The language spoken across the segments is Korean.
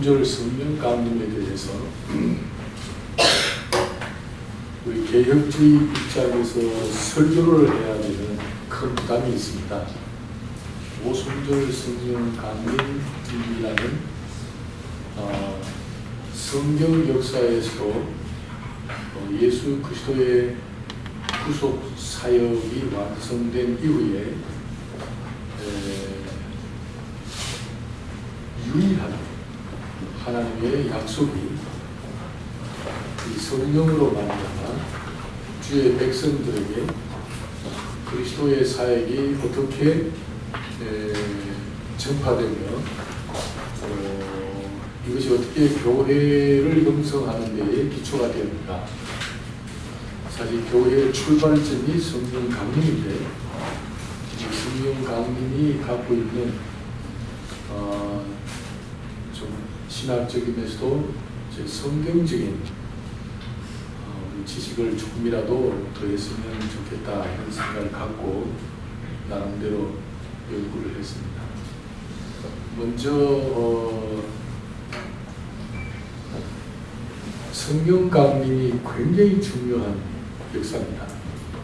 오순절 성령 강림에 대해서 우리 개혁주의 입장에서 설교를 해야 되는 큰 부담이 있습니다. 오순절 성령 강림이라는 성경 역사에서도 예수 그리스도의 구속 사역이 완성된 이후에 유일한 하나님의 약속이 이 성령으로 말미암아 주의 백성들에게 그리스도의 사역이 어떻게 전파되며 이것이 어떻게 교회를 형성하는 데에 기초가 되는가. 사실 교회의 출발점이 성령 강림인데 성령 강림이 갖고 있는 좀 신학적이면서도 성경적인 지식을 조금이라도 더했으면 좋겠다 이런 생각을 갖고 나름대로 연구를 했습니다. 먼저 성령 강림이 굉장히 중요한 역사입니다.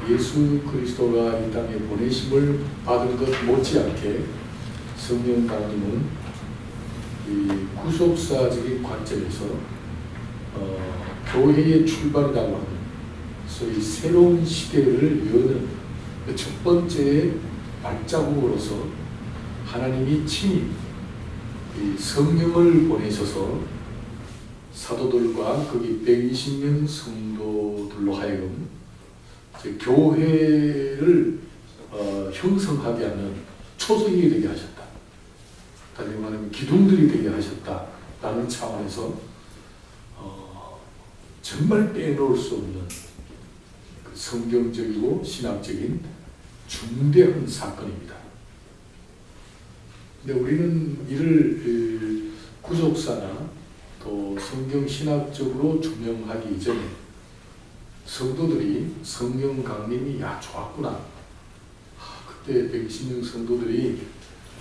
예수 그리스도가 이 땅에 보내심을 받은 것 못지않게 성령 강림은 이 구속사적인 관점에서 교회의 출발이라고 하는 소위 새로운 시대를 여는 첫 번째 발자국으로서 하나님이 친히 이 성령을 보내셔서 사도들과 거기 120명 성도들로 하여금 교회를 형성하게 하는 초석이 되게 하셨다. 다시 말하면 기둥들이 되게 하셨다라는 차원에서 정말 빼놓을 수 없는 그 성경적이고 신학적인 중대한 사건입니다. 근데 우리는 이를 구속사나 또 성경 신학적으로 조명하기 이전에 성도들이 성령 강림이 좋았구나. 그때 120명 성도들이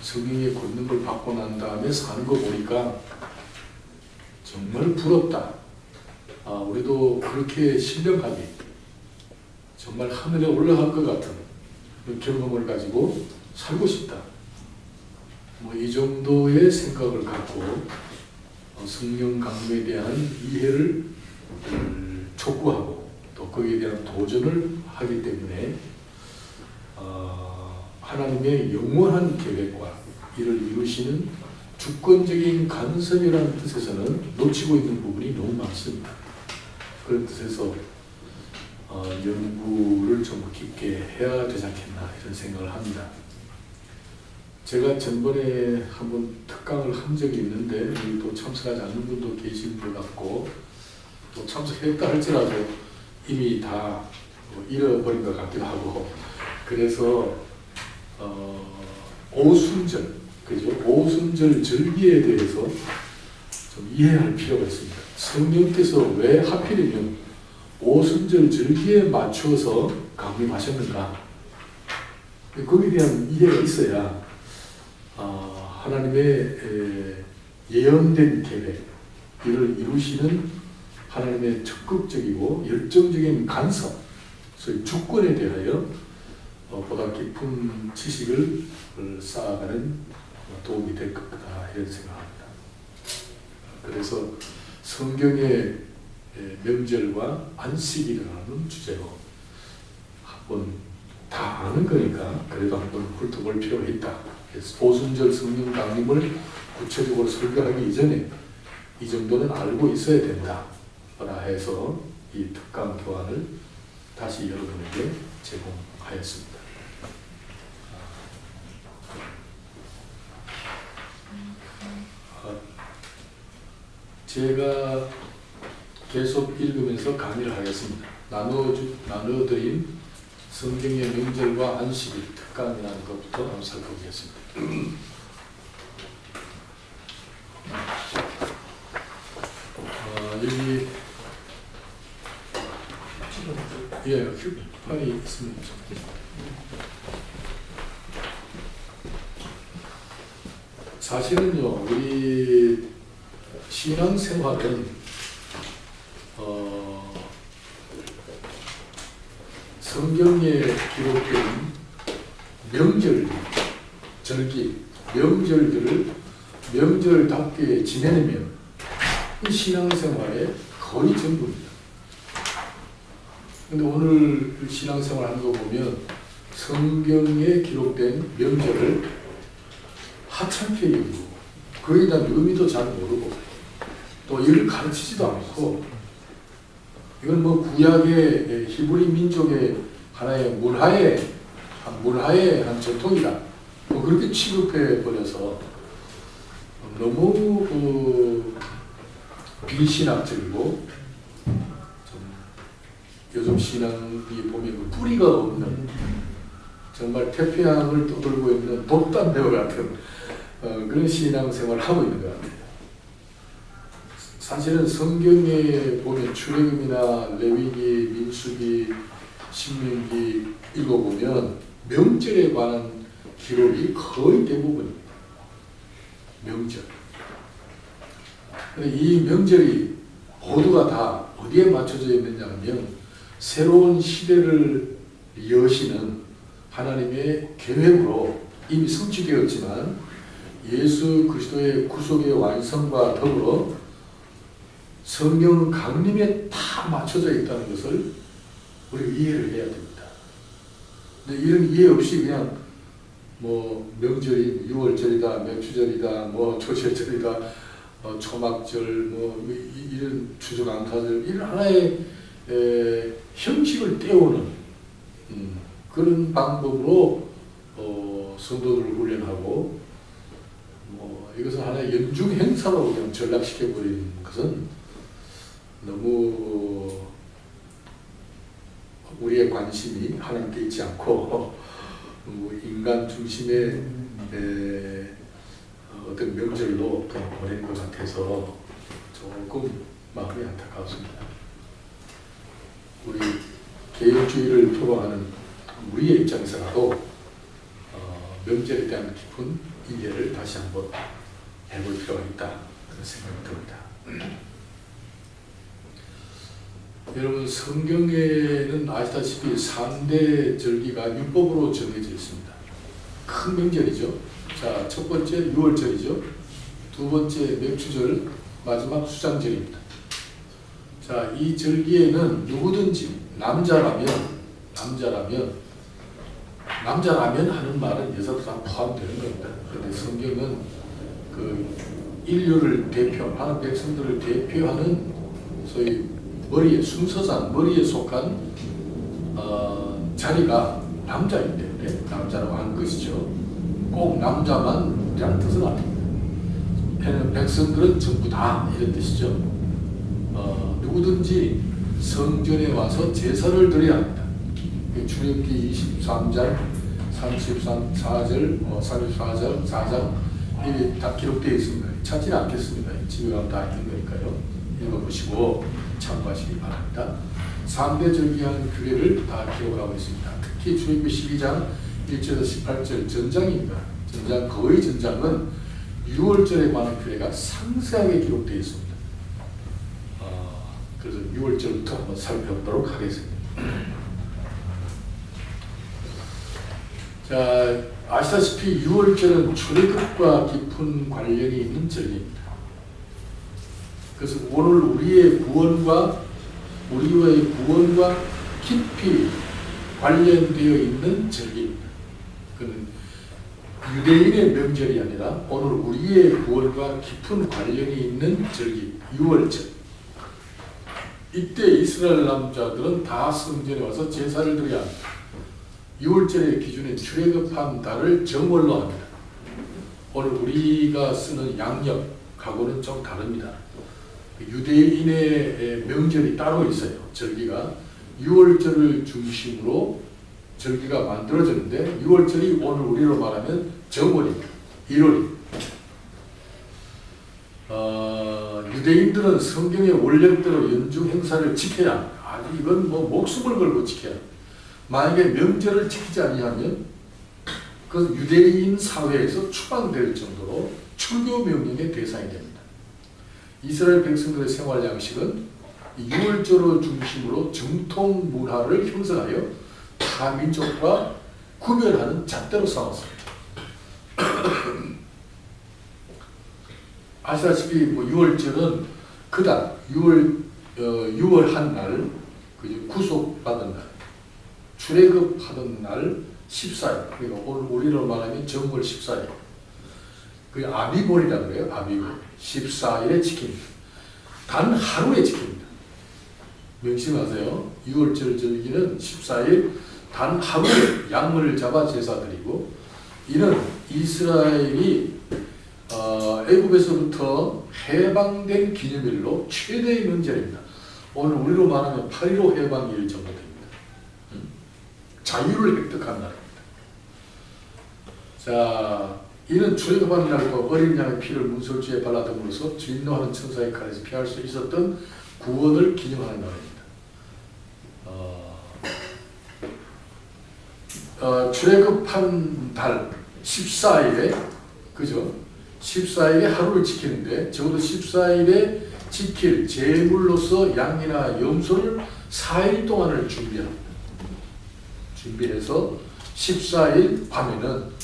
성령의 권능을 받고 난 다음에 사는 거 보니까 정말 부럽다. 우리도 그렇게 신령하게 정말 하늘에 올라갈 것 같은 경험을 가지고 살고 싶다. 이 정도의 생각을 갖고 성령 강림에 대한 이해를 촉구하고 또 거기에 대한 도전을 하기 때문에 하나님의 영원한 계획과 이를 이루시는 주권적인 간섭이라는 뜻에서는 놓치고 있는 부분이 너무 많습니다. 그런 뜻에서 연구를 좀 깊게 해야 되지 않겠나 이런 생각을 합니다. 제가 전번에 한번 특강을 한 적이 있는데 또 참석하지 않는 분도 계신 것 같고 또 참석했다 할지라도 이미 다 잃어버린 것 같기도 하고 그래서 오순절, 그죠? 오순절 절기에 대해서 좀 이해할 필요가 있습니다. 성령께서 왜 하필이면 오순절 절기에 맞추어서 강림하셨는가? 거기에 대한 이해가 있어야 하나님의 예언된 계획, 이를 이루시는 하나님의 적극적이고 열정적인 간섭, 소위 주권에 대하여 보다 깊은 지식을 쌓아가는 도움이 될 것 같다 이런 생각합니다. 그래서 성경의 명절과 안식일이라는 주제로 한번 다 아는 거니까 그래도 한번 훑어볼 필요가 있다. 그래서 오순절 성령 강림을 구체적으로 설교하기 이전에 이 정도는 알고 있어야 된다 라고 해서 이 특강 교환을 다시 여러분에게 제공하였습니다. 제가 계속 읽으면서 강의를 하겠습니다. 나누어드린 성경의 명절과 안식일 특강이라는 것부터 한번 살펴보겠습니다. 여기 휴판이 있습니다. 사실은요, 우리 신앙생활은 성경에 기록된 명절, 절기, 명절들을 명절답게 지내면 이 신앙생활의 거의 전부입니다. 근데 오늘 신앙생활 하는 거 보면 성경에 기록된 명절을 하찮게 여기고 그에 대한 의미도 잘 모르고 또 이를 가르치지도 않고 이건 뭐 구약의 히브리 민족의 하나의 문화의 한 전통이다. 뭐 그렇게 취급해 버려서 너무 비신학적이고 요즘 신앙이 보면 그 뿌리가 없는 정말 태평양을 떠돌고 있는 돛담배와 같은 그런 신앙생활을 하고 있는 것 같아요. 사실은 성경에 보면 출애굽이나 레위기, 민수기, 신명기 읽어보면 명절에 관한 기록이 거의 대부분입니다. 명절. 이 명절이 모두가 다 어디에 맞춰져 있느냐 하면 새로운 시대를 여시는 하나님의 계획으로 이미 성취되었지만 예수 그리스도의 구속의 완성과 더불어 성경 강림에 다 맞춰져 있다는 것을 우리가 이해를 해야 됩니다. 근데 이런 이해 없이 그냥 뭐 명절이 6월절이다, 맥주절이다, 뭐 초실절이다, 초막절, 뭐 이런 추수감사절 이런 하나의 형식을 떼우는 그런 방법으로 성도들을 훈련하고 뭐 이것을 하나의 연중 행사로 그냥 전락시켜 버리는 것은 너무 우리의 관심이 하나님께 있지 않고 인간 중심의 어떤 명절로 그냥 보내는 것 같아서 조금 마음이 안타깝습니다. 우리 개혁주의를 표방하는 우리의 입장에서라도 명절에 대한 깊은 이해를 다시 한번 해볼 필요가 있다 그런 생각이 듭니다. 여러분 성경에는 아시다시피 3대 절기가 율법으로 정해져 있습니다. 큰 명절이죠. 자, 첫 번째 6월절이죠. 두 번째 맥주절, 마지막 수장절입니다. 자, 이 절기에는 누구든지 남자라면 하는 말은 여자도 다 포함되는 겁니다. 그런데 성경은 그 인류를 대표하는 백성들을 대표하는 소위 머리에 순서상 머리에 속한 자리가 남자이기 때문에 남자라고 하는 것이죠. 꼭 남자만 이라는 뜻은 아닙니다. 백성들은 전부 다 이런 뜻이죠. 누구든지 성전에 와서 제사를 드려야 합니다. 출애굽기 23장 34절 4장 이게 다 기록되어 있습니다. 찾지는 않겠습니다. 집에 가면 다 있는 거니까요. 읽어보시고 참고하시기 바랍니다. 3대 절기하는 규례를 다 기록하고 있습니다. 특히 출애굽기 12장 1절에서 18절 전장입니다. 거의 전장은 6월절에 관한 규례가 상세하게 기록되어 있습니다. 그래서 6월절부터 한번 살펴보도록 하겠습니다. 자, 아시다시피 6월절은 출애굽과 깊은 관련이 있는 절기입니다. 그래서 오늘 우리와의 구원과 깊이 관련되어 있는 절기입니다. 그는 유대인의 명절이 아니라 오늘 우리의 구원과 깊은 관련이 있는 절기 6월절. 이때 이스라엘 남자들은 다 성전에 와서 제사를 드려야 합니다. 6월절의 기준에 출애굽한 달을 정월로 합니다. 오늘 우리가 쓰는 양력하고는 좀 다릅니다. 유대인의 명절이 따로 있어요. 절기가 6월절을 중심으로 절기가 만들어졌는데 6월절이 오늘 우리로 말하면 정월입니다. 1월입니다. 유대인들은 성경의 원령대로 연중 행사를 지켜야 합니다. 아니 이건 뭐 목숨을 걸고 지켜야 합니다. 만약에 명절을 지키지 아니하면 그 유대인 사회에서 추방될 정도로 출교 명령의 대상이 됩니다. 이스라엘 백성들의 생활 양식은 유월절을 중심으로 정통 문화를 형성하여 타 민족과 구별하는 잣대로 삼았습니다. 아시다시피 뭐 유월절은 그달 6월 한 날, 구속받은 날, 출애굽하던 날 14일, 그러니까 오늘 우리로 말하면 정월 14일. 그 아비볼이라고 그래요. 아비볼. 14일에 지킵니다. 단 하루에 지킵니다. 명심하세요. 6월절 절기는 14일 단 하루에 양을 잡아 제사 드리고, 이는 이스라엘이 애굽에서부터 해방된 기념일로 최대의 명절입니다. 오늘 우리로 말하면 8.15 해방일 정도 됩니다. 자유를 획득한 날입니다. 자, 이는 출애굽하는 날과 어린 양의 피를 문설주에 발라듬으로써 진노하는 천사의 칼에서 피할 수 있었던 구원을 기념하는 날입니다. 출애굽한 달 14일에, 그죠? 14일에 하루를 지키는데, 적어도 14일에 지킬 제물로서 양이나 염소를 4일 동안을 준비합니다. 준비해서 14일 밤에는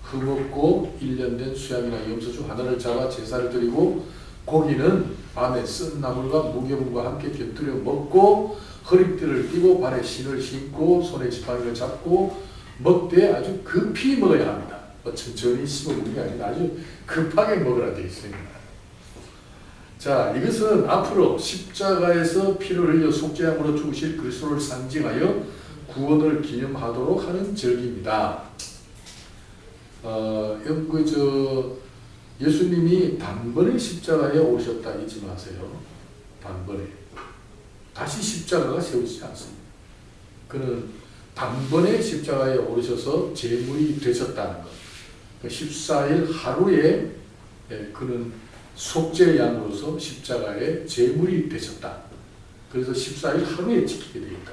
흠없고 1년 된 수양이나 염소 중 하나를 잡아 제사를 드리고, 고기는 밤에 쓴 나물과 무교분과 함께 곁들여 먹고, 허리띠를 띠고 발에 신을 신고 손에 지팡이를 잡고 먹되 아주 급히 먹어야 합니다. 천천히 씹어먹는 게 아니라 아주 급하게 먹으라 되어 있습니다. 자, 이것은 앞으로 십자가에서 피를 흘려 속죄함으로 죽으실 그리스도를 상징하여 구원을 기념하도록 하는 절기입니다. 예수님이 단번에 십자가에 오셨다 잊지 마세요. 단번에. 다시 십자가가 세워지지 않습니다. 그는 단번에 십자가에 오르셔서 제물이 되셨다는 것. 14일 하루에 그는 속죄 양으로서 십자가에 제물이 되셨다. 그래서 14일 하루에 지키게 되어 있다.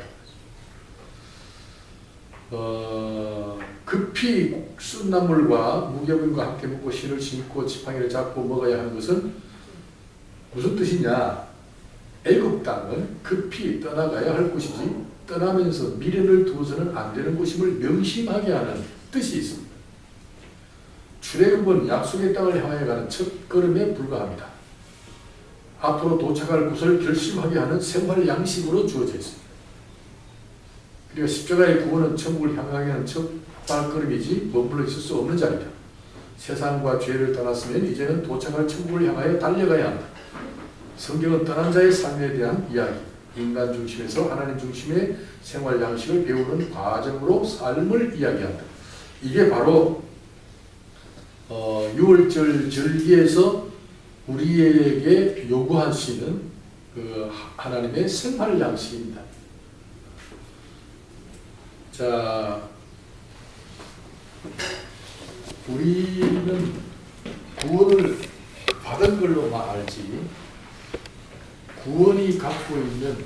급히 쓴 나물과 무교분과 함께 먹고 신을 신고 지팡이를 잡고 먹어야 하는 것은 무슨 뜻이냐? 애굽 땅은 급히 떠나가야 할 곳이지 떠나면서 미련을 두어서는 안 되는 곳임을 명심하게 하는 뜻이 있습니다. 출애굽은 약속의 땅을 향해 가는 첫 걸음에 불과합니다. 앞으로 도착할 곳을 결심하게 하는 생활 양식으로 주어져 있습니다. 그리고 십자가의 구원은 천국을 향하게 하는 첫 발걸음이지 머물러 있을 수 없는 자리다. 세상과 죄를 떠났으면 이제는 도착할 천국을 향하여 달려가야 한다. 성경은 떠난 자의 삶에 대한 이야기, 인간 중심에서 하나님 중심의 생활 양식을 배우는 과정으로 삶을 이야기한다. 이게 바로 6월절 절기에서 우리에게 요구하시는 그 하나님의 생활 양식입니다. 자, 우리는 구원을 받은 걸로만 알지 구원이 갖고 있는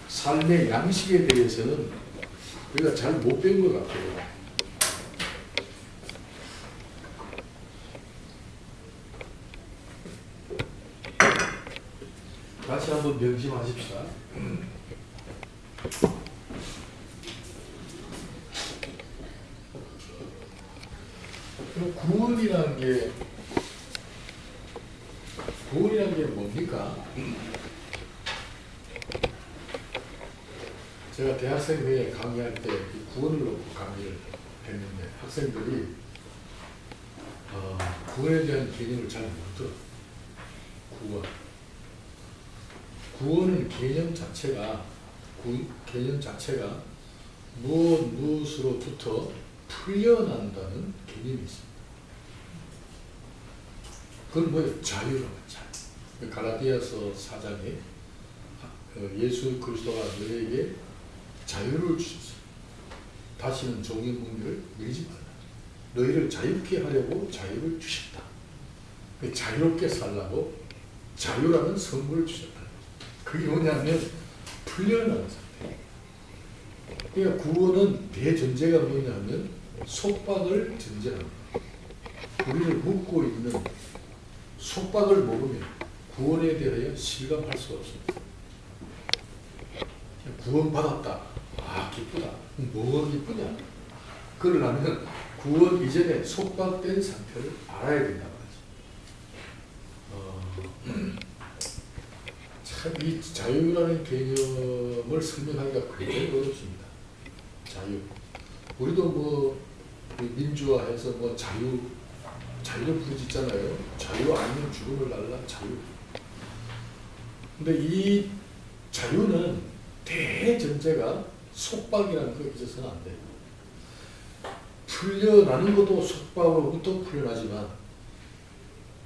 삶의 양식에 대해서는 우리가 잘 못 배운 것 같아요. 다시 한번 명심하십시다. 구원이라는 게 뭡니까? 제가 대학생회에 강의할 때 구원을 놓고 강의를 했는데 학생들이 구원에 대한 개념을 잘 모르더라고요. 구원은 개념 자체가 무엇으로부터 풀려난다는 개념이 있습니다. 그건 뭐예요? 자유라는 자유. 갈라디아서 4장에 예수 그리스도가 너에게 자유를 주셨어요. 다시는 종의 몽유를 누리지 말라. 너희를 자유케 하려고 자유를 주셨다. 자유롭게 살라고 자유라는 선물을 주셨다. 그게 뭐냐면 풀려나는 상태. 그러니까 구원은 대전제가 뭐냐면 속박을 전제합니다. 우리를 묶고 있는 속박을 먹으면 구원에 대하여 실감할 수가 없습니다. 구원받았다. 아, 기쁘다. 뭐가 기쁘냐? 그러려면 구원 이전에 속박된 상태를 알아야 된다고 하죠. 참 이 자유라는 개념을 설명하기가 굉장히 어렵습니다. 자유. 우리도 뭐 민주화해서 뭐 자유를 부르짖잖아요. 자유 아니면 죽음을 달라. 자유. 근데 이 자유는 대전제가 속박이라는 거 잊어서는 안 돼요. 풀려나는 것도 속박으로부터 풀려나지만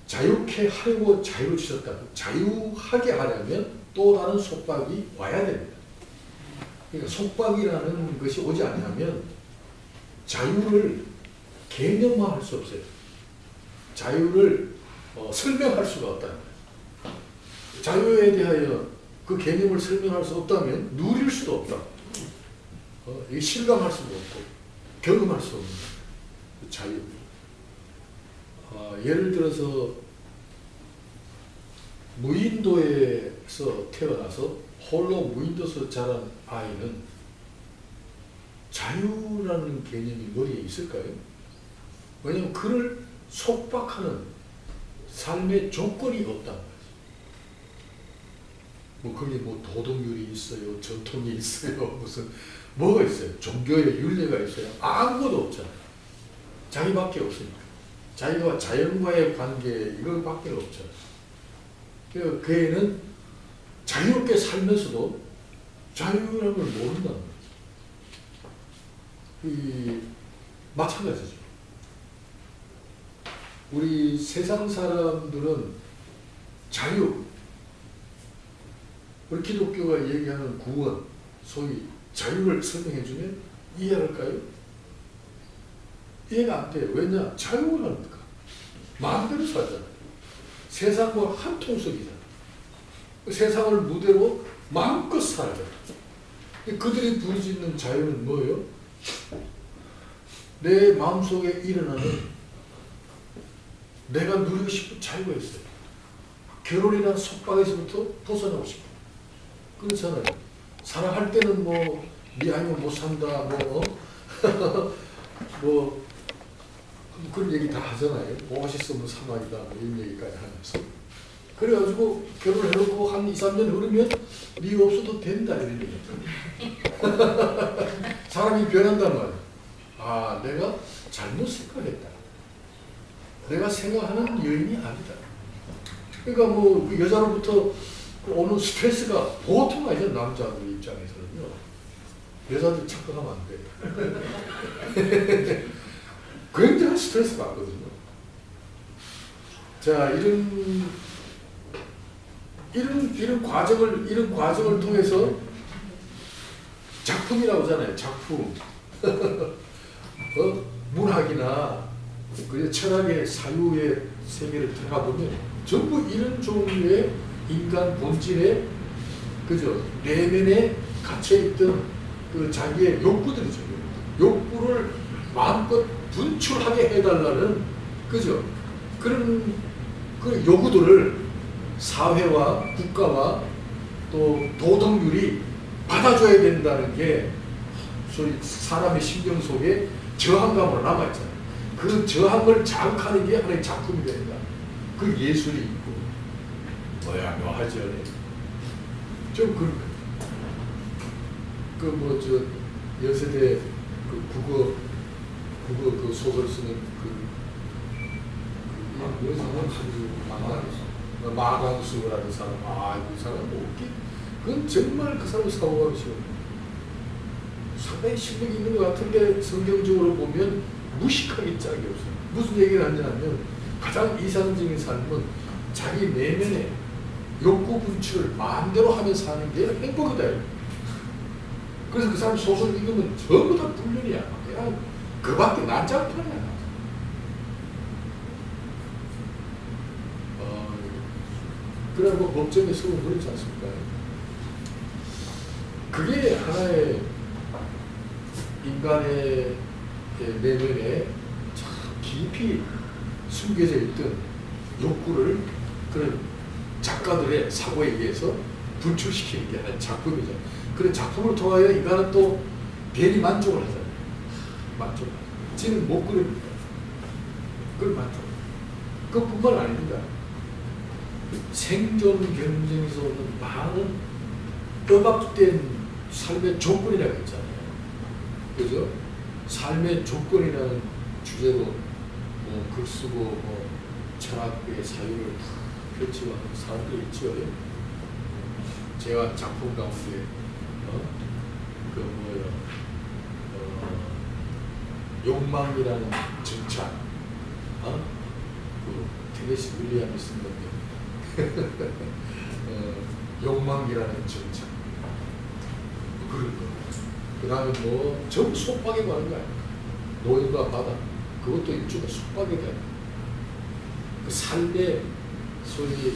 자유케 하려고 자유를 주셨다. 자유하게 하려면 또 다른 속박이 와야 됩니다. 그러니까 속박이라는 것이 오지 않으면 자유를 개념화할 수 없어요. 자유를 설명할 수가 없다. 자유에 대하여 그 개념을 설명할 수 없다면 누릴 수도 없다. 실감할 수도 없고 경험할 수 없는 자유. 예를 들어서 무인도에서 태어나서 홀로 무인도에서 자란 아이는 자유라는 개념이 머리에 있을까요? 왜냐하면 그를 속박하는 삶의 조건이 없단 말이죠. 뭐 거기에 뭐 도덕률이 있어요, 전통이 있어요, 무슨 뭐가 있어요? 종교의 윤례가 있어요? 아무것도 없잖아요. 자기밖에 없으니까. 자기와 자연과의 관계 이거밖에 없죠. 그러니까 그 애는 자유롭게 살면서도 자유라는 걸 모른다는 거죠. 마찬가지죠. 우리 세상 사람들은 자유, 우리 기독교가 얘기하는 구원, 소위 자유를 설명해 주면 이해할까요? 이해가 안 돼요. 왜냐? 자유라니까. 마음대로 살잖아요. 세상과 한 통속이잖아요. 세상을 무대로 마음껏 살아야 돼요. 그들이 부르짖는 자유는 뭐예요? 내 마음속에 일어나는 내가 누리고 싶은 자유가 있어요. 결혼이란 속박에서부터 벗어나고 싶어. 그렇잖아요. 사랑할 때는 뭐, 니 아니면 못 산다, 뭐, 그런 얘기 다 하잖아요. 오아시스 사막이다, 뭐 이런 얘기까지 하면서. 그래가지고 결혼해놓고 한 2, 3년 흐르면 니 없어도 된다, 이런 얘기. 사람이 변한단 말이야. 아, 내가 잘못 생각했다. 내가 생각하는 여인이 아니다. 그러니까 뭐, 그 여자로부터 오는 스트레스가 보통 아니죠, 남자들 입장에서는요. 여자들 착각하면 안 돼. 굉장한 스트레스 받거든요. 자, 이런 과정을 통해서 작품이라고 하잖아요. 작품. 문학이나 철학의 사유의 세계를 들어가 보면 전부 이런 종류의 인간 본질의 그죠 내면에 갇혀있던 그 자기의 욕구들이죠. 욕구를 마음껏 분출하게 해달라는 그죠 그런 그 요구들을 사회와 국가와 또 도덕률이 받아줘야 된다는 게 소위 사람의 심령 속에 저항감으로 남아있잖아요. 그 저항을 자극하는 게 하나의 작품이 된다. 그 예술이 있고 뭐야 묘하지 않아요? 좀 그런 거예요. 연세대 그 국어 그 소설 쓰는 그 사람 마강수라는 사람, 그 사람 그건 정말 그 사람 사고가 싫어. 상당히 실력이 있는 것 같은데 성경적으로 보면 무식하기 짝이 없어요. 무슨 얘기를 하냐면 가장 이상적인 삶은 자기 내면의 욕구 분출을 마음대로 하며 사는 게 행복이다. 그래서 그 사람 소설 읽으면 전부 다 불륜이야. 그냥 그밖에 난장판이야. 그러고 법정에 서고 그렇지 않습니까? 그게 하나의 인간의 내면에 참 깊이 숨겨져 있던 욕구를 그런 작가 작가들의 사고에 의해서 분출시키는 게 하나의 작품이죠. 그런 작품을 통하여 인간은 또 대리 만족을 하잖아요. 만족. 지는 못 그립니다. 그걸 만족. 그뿐만 아닙니다. 생존 경쟁에서 오는 많은 억압된 삶의 조건이라고 했잖아요. 그죠? 삶의 조건이라는 주제로 뭐 글 쓰고 뭐 철학의 사유를 펼치고 하는 사람들이 있죠. 제가 작품 가운데 그 뭐예요? 욕망이라는 정착, 그 테네시 윌리엄이 쓴 건데 욕망이라는 정착, 그런 거. 그 다음에 뭐 전부 속박에 관한 거 아닙니까? 노예가 바다, 그것도 일종의 속박에 관한 거. 그 삶의 소위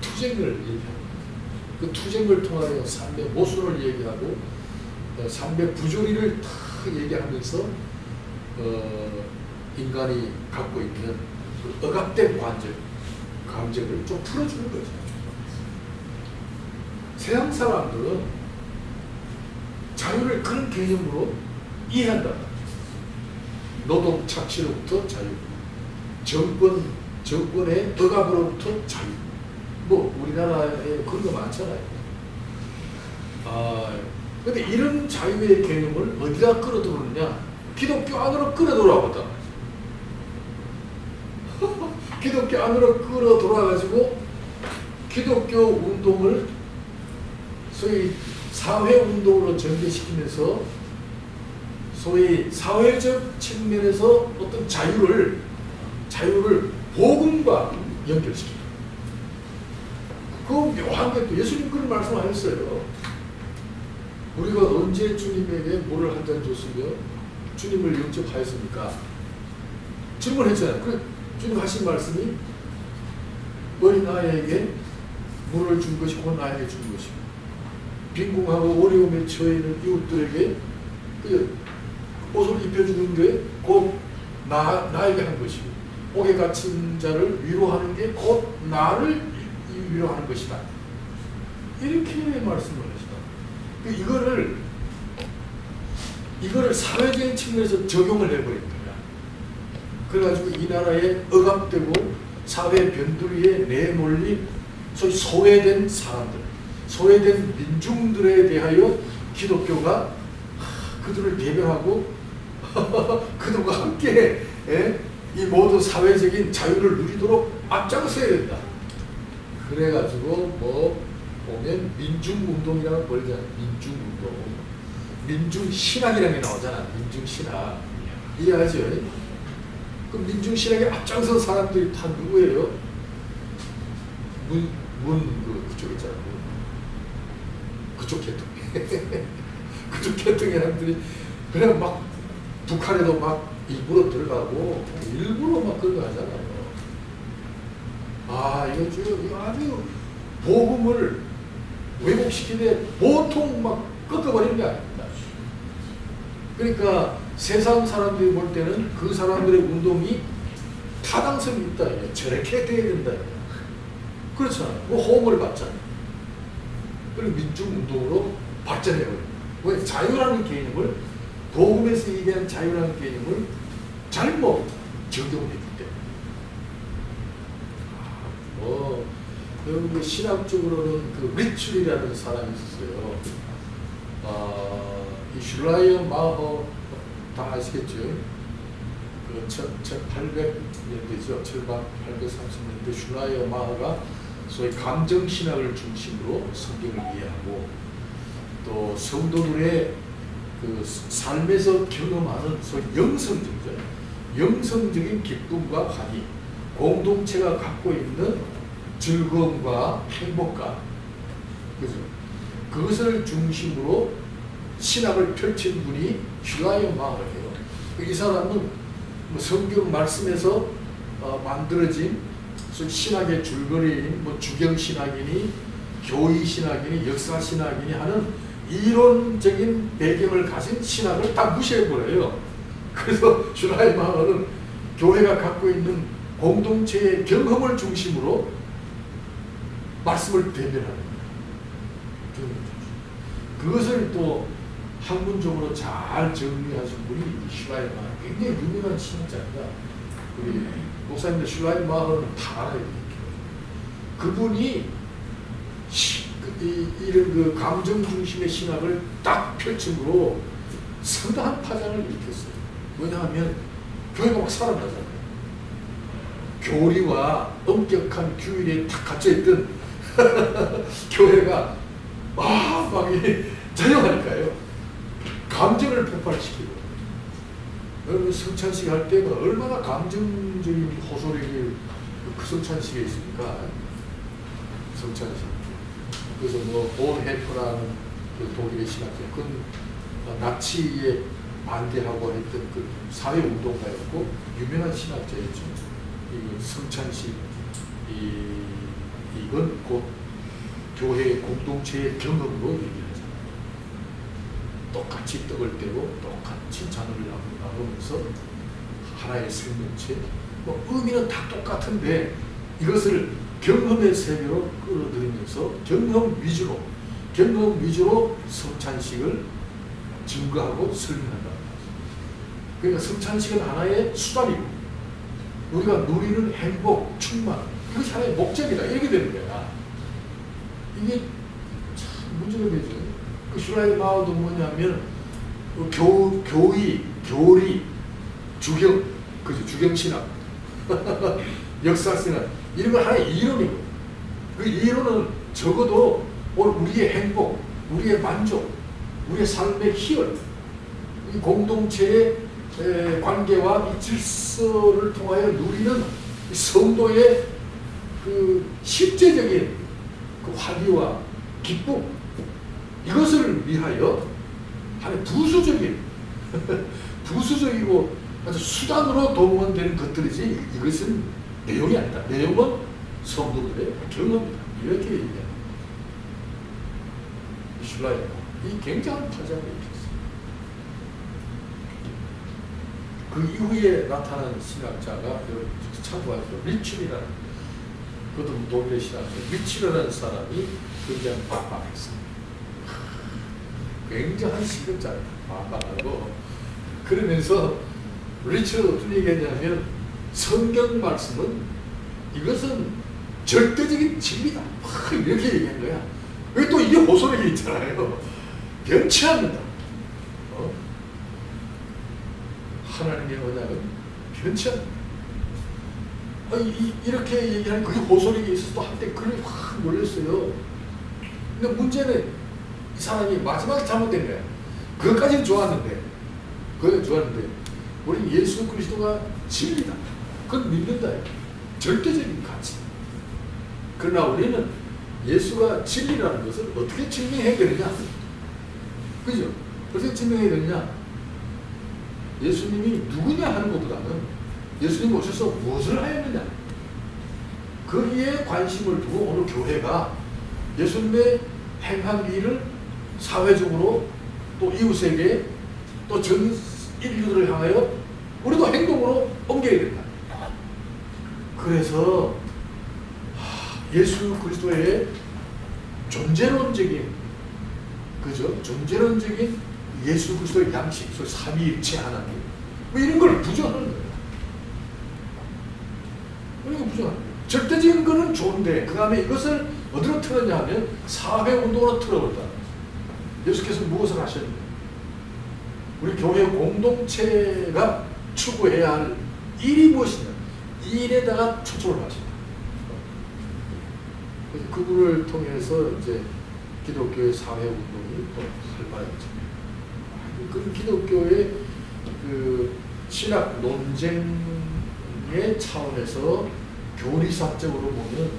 투쟁을 얘기하고, 그 투쟁을 통하여 삶의 모순을 얘기하고, 삶의 부조리를 다 얘기하면서 인간이 갖고 있는 그 억압된 감정을 좀 풀어주는 거죠. 서양 사람들은 자유를 그런 개념으로 이해한다. 노동 착취로부터 자유, 정권의 억압으로부터 자유. 뭐 우리나라에 그런 거 많잖아요. 근데 이런 자유의 개념을 어디다 끌어들이느냐? 기독교 안으로 끌어들어왔다. 기독교 안으로 끌어들어와가지고 기독교 운동을 소위 사회운동으로 전개시키면서 소위 사회적 측면에서 어떤 자유를 복음과 연결시킵니다. 그 묘한 게 또 예수님 그런 말씀하셨어요. 우리가 언제 주님에게 물을 한 잔 줬으며 주님을 영접하였습니까? 질문했잖아요. 그래, 주님 하신 말씀이 어린 아이에게 물을 준 것이 곧 나에게 준 것이고, 빈궁하고 어려움에 처해 있는 이웃들에게 옷을 입혀주는 게 곧 나에게 한 것이고, 옥에 갇힌 자를 위로하는 게 곧 나를 위로하는 것이다. 이렇게 말씀을 하시다. 이거를 사회적인 측면에서 적용을 해버린 거야. 그래가지고 이 나라에 억압되고 사회 변두리에 내몰린 소위 소외된 사람들, 소외된 민중들에 대하여 기독교가 그들을 대변하고 그들과 함께 이 모든 사회적인 자유를 누리도록 앞장서야 된다. 그래가지고 뭐 보면 민중운동이라고 벌잖아. 민중운동. 민중신학이라는 게 나오잖아. 민중신학. 이해하죠? 그 민중신학에 앞장선 사람들이 다 누구예요? 그쪽 있잖아. 그쪽 계통. 그쪽 계통의 사람들이 그냥 막 북한에도 막 일부러 들어가고 일부러 막 그런 거 하잖아요. 이거 아주 복음을 왜곡시키는데 보통 막 꺾어버리는 게 아닙니다. 그러니까 세상 사람들이 볼 때는 그 사람들의 운동이 타당성이 있다. 저렇게 돼야 된다. 그렇잖아요. 그 호응을 받잖아요. 그리고 민중운동으로 발전해버립니다. 왜? 자유라는 개념을, 복음에서 얘기하는 자유라는 개념을 잘못 적용했기 때문에. 여러분 신학적으로는 그 리출이라는 사람이 있었어요. 이 슐라이어 마허 다 아시겠죠? 그 1800년대죠. 1830년대 슐라이어 마허가 소위 감정신학을 중심으로 성경을 이해하고, 또 성도들의 그 삶에서 경험하는 소위 영성적인 기쁨과 환희, 공동체가 갖고 있는 즐거움과 행복감, 그죠? 그것을 중심으로 신학을 펼친 분이 슐라이어 마허예요. 이 사람은 뭐 성경 말씀에서 만들어진 신학의 줄거리인 뭐 주경신학이니 교의신학이니 역사신학이니 하는 이론적인 배경을 가진 신학을 다 무시해버려요. 그래서 슐라이어 마허는 교회가 갖고 있는 공동체의 경험을 중심으로 말씀을 대변하는 거예요. 그것을 또 학문적으로 잘 정리하신 분이 슐라이마허, 굉장히 유명한 신학자입니다. 우리 목사님들 슐라이마허는 다 알아야 돼요. 그분이 이런 그 감정 중심의 신학을 딱 펼침으로 상당한 파장을 일으켰어요. 왜냐하면 교회가 막 살아나잖아요. 교리와 엄격한 규율에 딱 갇혀있던 교회가 막 자영하니까요. 감정을 폭발시키고. 여러분 성찬식 할 때가 얼마나 감정적인 호소력이 그 성찬식에 있습니까? 성찬식. 그래서 뭐 본헤퍼라는 그 독일의 신학자, 그건 나치에 반대하고 했던 그 사회운동가였고 유명한 신학자였죠. 이 성찬식, 이건 곧 교회 공동체의 경험으로 얘기하잖아요. 똑같이 떡을 떼고 똑같이 잔을 나누면서 하나의 생명체, 뭐 의미는 다 똑같은데 이것을 경험의 세계로 끌어들이면서 경험 위주로 성찬식을 증거하고 설명한다. 그러니까 성찬식은 하나의 수단이고 우리가 누리는 행복, 충만, 이것이 하나의 목적이다. 이렇게 되는 거야. 이게 참 문제가 되죠. 그 슐라이마허도 뭐냐면 교리, 주경, 그죠? 주경신학, 역사신학, 이런 건 하나의 이론이고, 그 이론은 적어도 우리의 행복, 우리의 만족, 우리의 삶의 희열, 이 공동체의 관계와 이 질서를 통하여 누리는 이 성도의 그 실제적인 그 화기와 기쁨, 이것을 위하여 하나의 부수적이고 아주 수단으로 동원되는 것들이지 이것은 내용이 아니다. 내용은 성도들의 경험이다. 이렇게 얘기합니다. 슐라이마허, 이 굉장한 파장을 일으켰어요. 그 이후에 나타난 신학자가 참 좋아요. 리츠이라는, 그것도 독일의 신학자, 리츠라는 사람이 굉장히 반박했어요. 굉장한 신학자예요. 반박하고 그러면서 리츠가 어떤 얘기했냐면 성경 말씀은 이것은 절대적인 진리다. 이렇게 얘기한 거야. 왜 또 이게 호소력이 있잖아요. 변치 않는다. 하나님의 언약은 변치 않는다. 이렇게 얘기하는 그게 호소력이 있어서 또 한때 글이 확 몰렸어요. 근데 문제는 이 사람이 마지막에 잘못된 거야. 그것까지는 좋았는데 우리는 예수 그리스도가 진리다. 그건 믿는다. 절대적인 가치. 그러나 우리는 예수가 진리라는 것을 어떻게 증명해야 되느냐? 그죠? 어떻게 증명해야 되느냐? 예수님이 누구냐 하는 것보다는 예수님이 오셔서 무엇을 하였느냐? 거기에 관심을 두고 오늘 교회가 예수님의 행한 일을 사회적으로 또 이웃에게 또 전 인류들을 향하여 우리도 행동으로 옮겨야 된다. 그래서 예수 그리스도의 존재론적인, 그죠? 존재론적인 예수 그리스도의 양식, 삼위일체 하나님, 뭐 이런 걸 부정하는 거예요. 이거 부정하는 거예요. 절대적인 거는 좋은데 그 다음에 이것을 어디로 틀었냐 하면 사회운동으로 틀어버렸다. 예수께서 무엇을 하셨는데 우리 교회 공동체가 추구해야 할 일이 무엇이냐, 이 일에다가 초점을 맞춘다. 그래서 그분을 통해서 이제 기독교의 사회운동이 또 활발해졌죠. 그 기독교의 그 신학 논쟁의 차원에서 교리사적으로 보면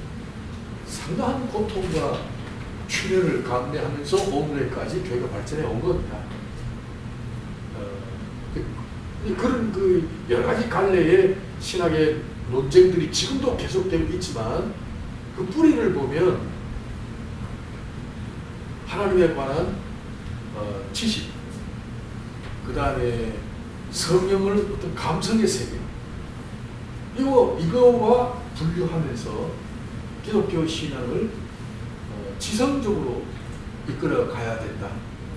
상당한 고통과 출혈을 감내하면서 오늘까지 교회가 발전해 온 겁니다. 그런 그 여러 가지 갈래의 신학의 논쟁들이 지금도 계속되고 있지만 그 뿌리를 보면 하나님에 관한 지식, 그 다음에 성령을 어떤 감성의 세계, 이거와 분류하면서 기독교 신앙을 지성적으로 이끌어 가야 된다.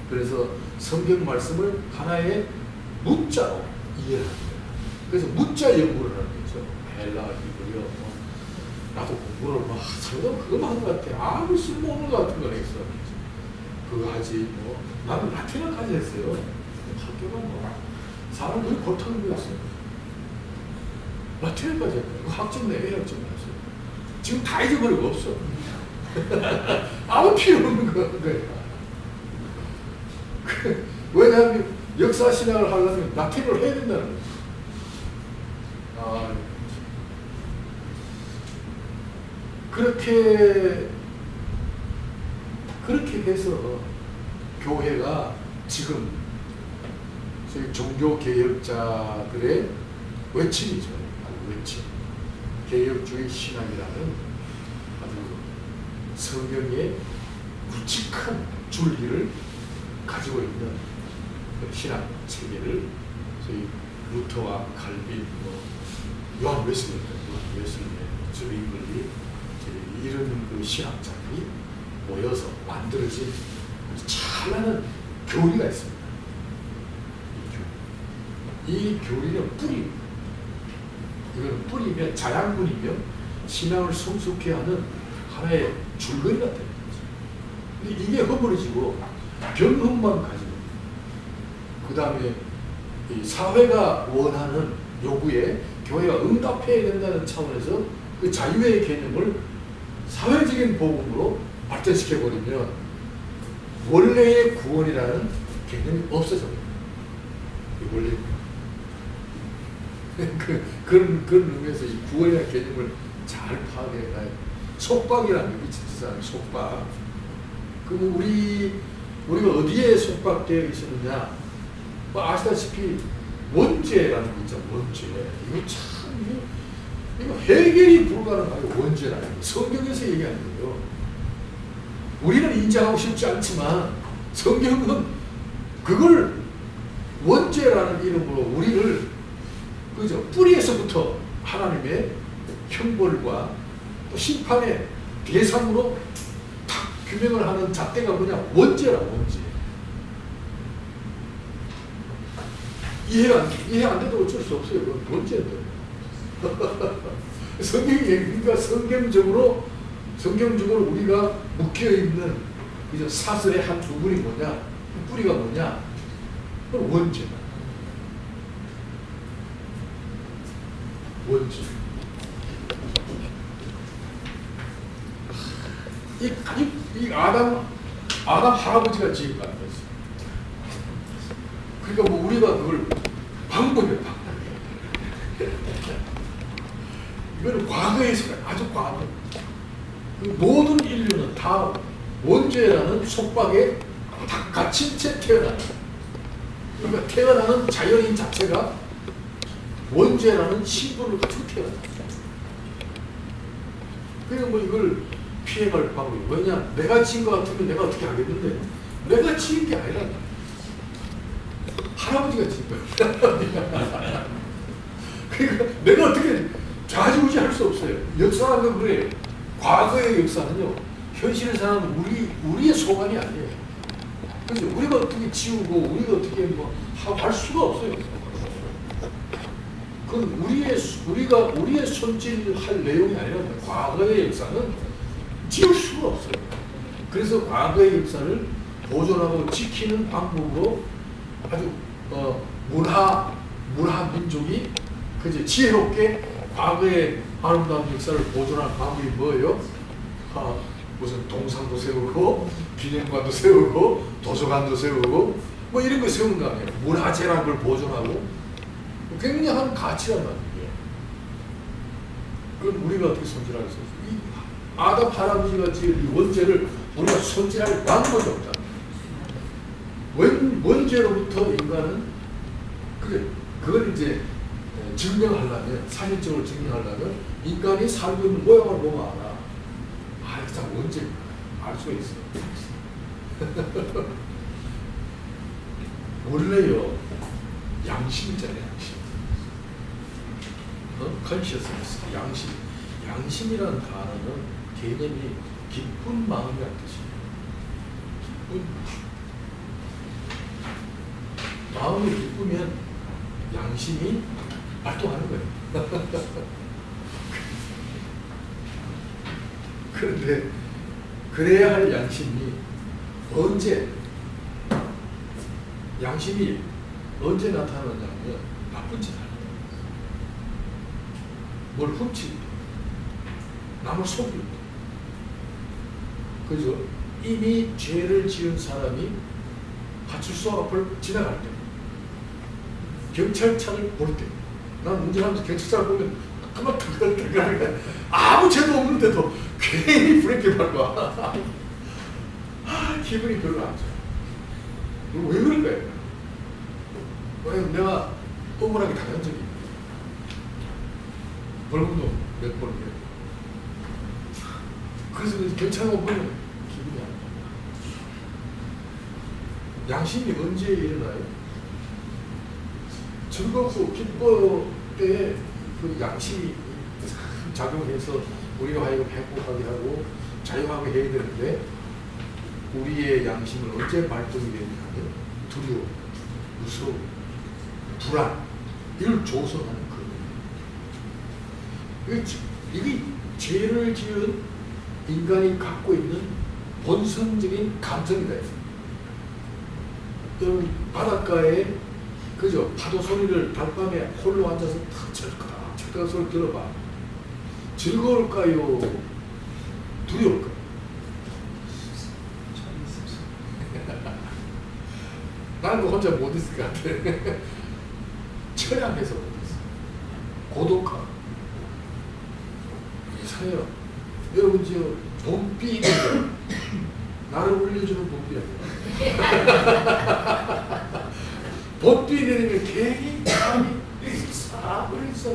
그래서 성경 말씀을 하나의 문자로 이해를 합니다. 그래서 문자 연구를 하는 거죠. 헬라, 히브리어. 나도 공부를 막 상당 그거만 하는 것 같아. 아무 쓸모없는 것 같은 거 했어. 그거 하지 뭐. 나는 라틴어까지 했어요. 학교가 뭐 사람들이 고통을 배웠어요. 라틴어까지 했어요. 그 학점 내외 학점 나왔어요. 지금 다 잊어버리고 없어. 아무 필요 없는 거예요. 왜냐하면 역사 신학을 하려면 라틴어를 해야 된다는 거예요. 그렇게 해서 교회가 지금 저희 종교개혁자들의 외침이죠. 외침. 개혁주의 신학이라는 아주 성경의 굵직한 줄기를 가지고 있는 신학 체계를 저희 루터와 칼빈, 요한 웨슬리, 링글리 이런 그 신학자들이 모여서 만들어진 찬란한 교리가 있습니다. 이 교리는 뿌리입니다. 이거는 뿌리면 자양분이며 신앙을 성숙해 하는 하나의 줄거리가 되는 거죠. 근데 이게 허물어지고 병흠만 가지고 그 다음에 사회가 원하는 요구에 교회가 응답해야 된다는 차원에서 그 자유의 개념을 사회적인 복음으로 발전시켜버리면 원래의 구원이라는 개념이 없어져요. 원래 그런 의미에서 이 구원이라는 개념을 잘 파악해야 해요. 속박이라는 게 진짜 속박. 그럼 우리가 어디에 속박되어 있었느냐? 뭐 아시다시피 원죄라는 거 있잖아요. 원죄. 이거 참 이거 해결이 불가능해요. 원죄라는 거. 성경에서 얘기하는 거예요. 우리는 인정하고 싶지 않지만 성경은 그걸 원죄라는 이름으로 우리를 그죠? 뿌리에서부터 하나님의 형벌과 또 심판의 대상으로 탁 규명을 하는 잣대가 뭐냐? 원죄라, 원죄. 이해 안 돼도 어쩔 수 없어요. 그건 원죄인데. 성경이 그러니까 성경적으로 우리가 묶여있는 그죠? 사슬의 한 부분이 뭐냐? 뿌리가 뭐냐? 그건 원죄다. 원죄. 이 아담 할아버지가 지은 거 아니겠어요? 그러니까 뭐 우리가 그걸 방법이에요, 방법. 이거는 과거에서 아주 과거. 모든 인류는 다 원죄라는 속박에 다 갇힌 채 태어나요. 그러니까 태어나는 자연인 자체가 원죄라는 신분을 가지고 태어났어요. 그러니까 뭐 이걸 피해갈 방법이 뭐냐? 내가 지은 것 같으면 내가 어떻게 하겠는데 내가 지은 게 아니라 할아버지가 지은 거야. 그러니까 내가 어떻게 좌지우지 할 수 없어요. 역사는 그래요. 과거의 역사는요, 현실의 사람은 우리의 소관이 아니에요. 그래서 우리가 어떻게 지우고 우리가 어떻게 뭐 할 수가 없어요. 그건 우리의 손질할 내용이 아니라 과거의 역사는 지울 수가 없어요. 그래서 과거의 역사를 보존하고 지키는 방법으로 아주 문화 민족이 그제 지혜롭게 과거의 아름다운 역사를 보존하는 방법이 뭐예요? 무슨 동상도 세우고 기념관도 세우고 도서관도 세우고 뭐 이런 거 세우는 거 아니에요. 문화재라는 걸 보존하고 굉장한 가치란 말이에요. 그건 우리가 어떻게 손질하겠어요? 이 아담 할아버지가 지은 이 원죄를 우리가 손질할 방법이 없다. 원죄로부터 인간은 그걸 이제 증명하려면, 사실적으로 증명하려면 인간이 살고 있는 모양을 보면 알아. 이거 참 원죄구나. 알 수가 있어. 원래요, 양심 있잖아요, 양심. consciousness, 양심. 양심이라는 단어는 개념이 기쁜 마음이라는 뜻이에요. 기쁜 마음이 기쁘면 양심이 발동하는 거예요. 그런데 그래야 할 양심이 언제 나타나냐면 나쁜 짓 할 때, 뭘 훔칠 때, 남을 속일 때, 그죠? 이미 죄를 지은 사람이 파출소 앞을 지나갈 때, 경찰차를 볼 때, 난 운전하면서 경찰차를 보면 그만 뜨거뜨거 아무 죄도 없는데도 괜히 브레이크 밟아. 기분이 별로 안 좋아. 왜 그런 거야? 왜냐면 내가 억울하게 당한 적이 있어. 벌금도 몇 번. 그래서 경찰만 보면 기분이 안 좋아. 양심이 언제 일어나요? 즐겁고 기뻐 때에 그 양심이 작용해서 우리가 하여금 행복하게 하고 자유하게 해야 되는데, 우리의 양심을 언제 발동이 되냐면 두려움, 무서움, 불안, 이걸 조성하는 거예요. 이게 죄를 지은 인간이 갖고 있는 본성적인 감정이다. 여러분 바닷가에 그죠? 파도 소리를 달밤에 홀로 앉아서 철떡 소리 들어봐. 즐거울까요? 두려울까요? 나는 그 혼자 못 있을 것 같아. 처량해서 못 있어. 고독하고. 이상해요. 여러분 지금 봄비 나를 울려주는 봄비 아니야. 봄비 내리면 괜히 마음이 싸버렸어.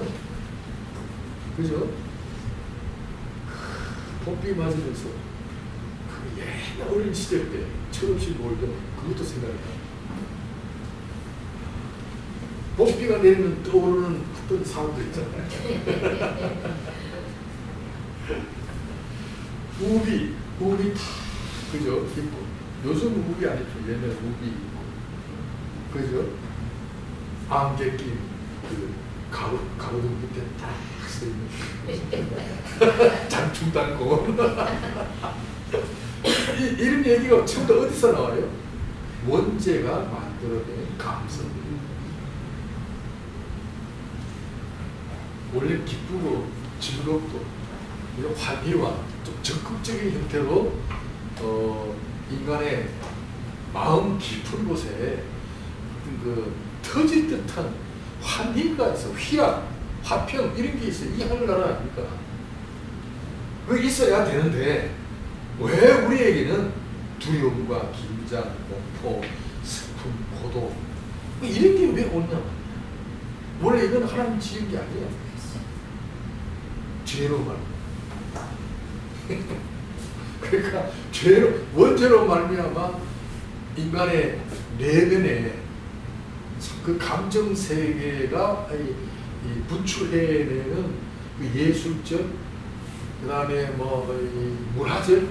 그죠? 봄비 맞으면서 그 옛날 어린 시절 때 철없이 놀던 그것도 생각이 나. 봄비가 내리면 떠오르는 어떤 사람들 있잖아요. 우비 다 그죠? 있고 요즘 우비 아니죠. 옛날 우비 있고 그죠? 안개 낀 그 가로등 밑에 딱 서 있는 장충단고 이런 얘기가 전부 다 어디서 나와요? 원죄가 만들어낸 감성. 원래 기쁘고 즐겁고 환희와 좀 적극적인 형태로 인간의 마음 깊은 곳에 그 터질 듯한 환희가 있어. 희락, 화평 이런 게 있어요. 이 하늘나라 아닙니까? 그게 있어야 되는데 왜 우리에게는 두려움과 긴장, 공포, 슬픔, 고독 이런 게 왜 오냐? 원래 이건 하나님 지은 게 아니에요. 죄로 말미암아. 그러니까 죄로 원죄로 말미암아 인간의 내면에 그 감정 세계가 분출해내는 그 예술적, 그 다음에 뭐 문화적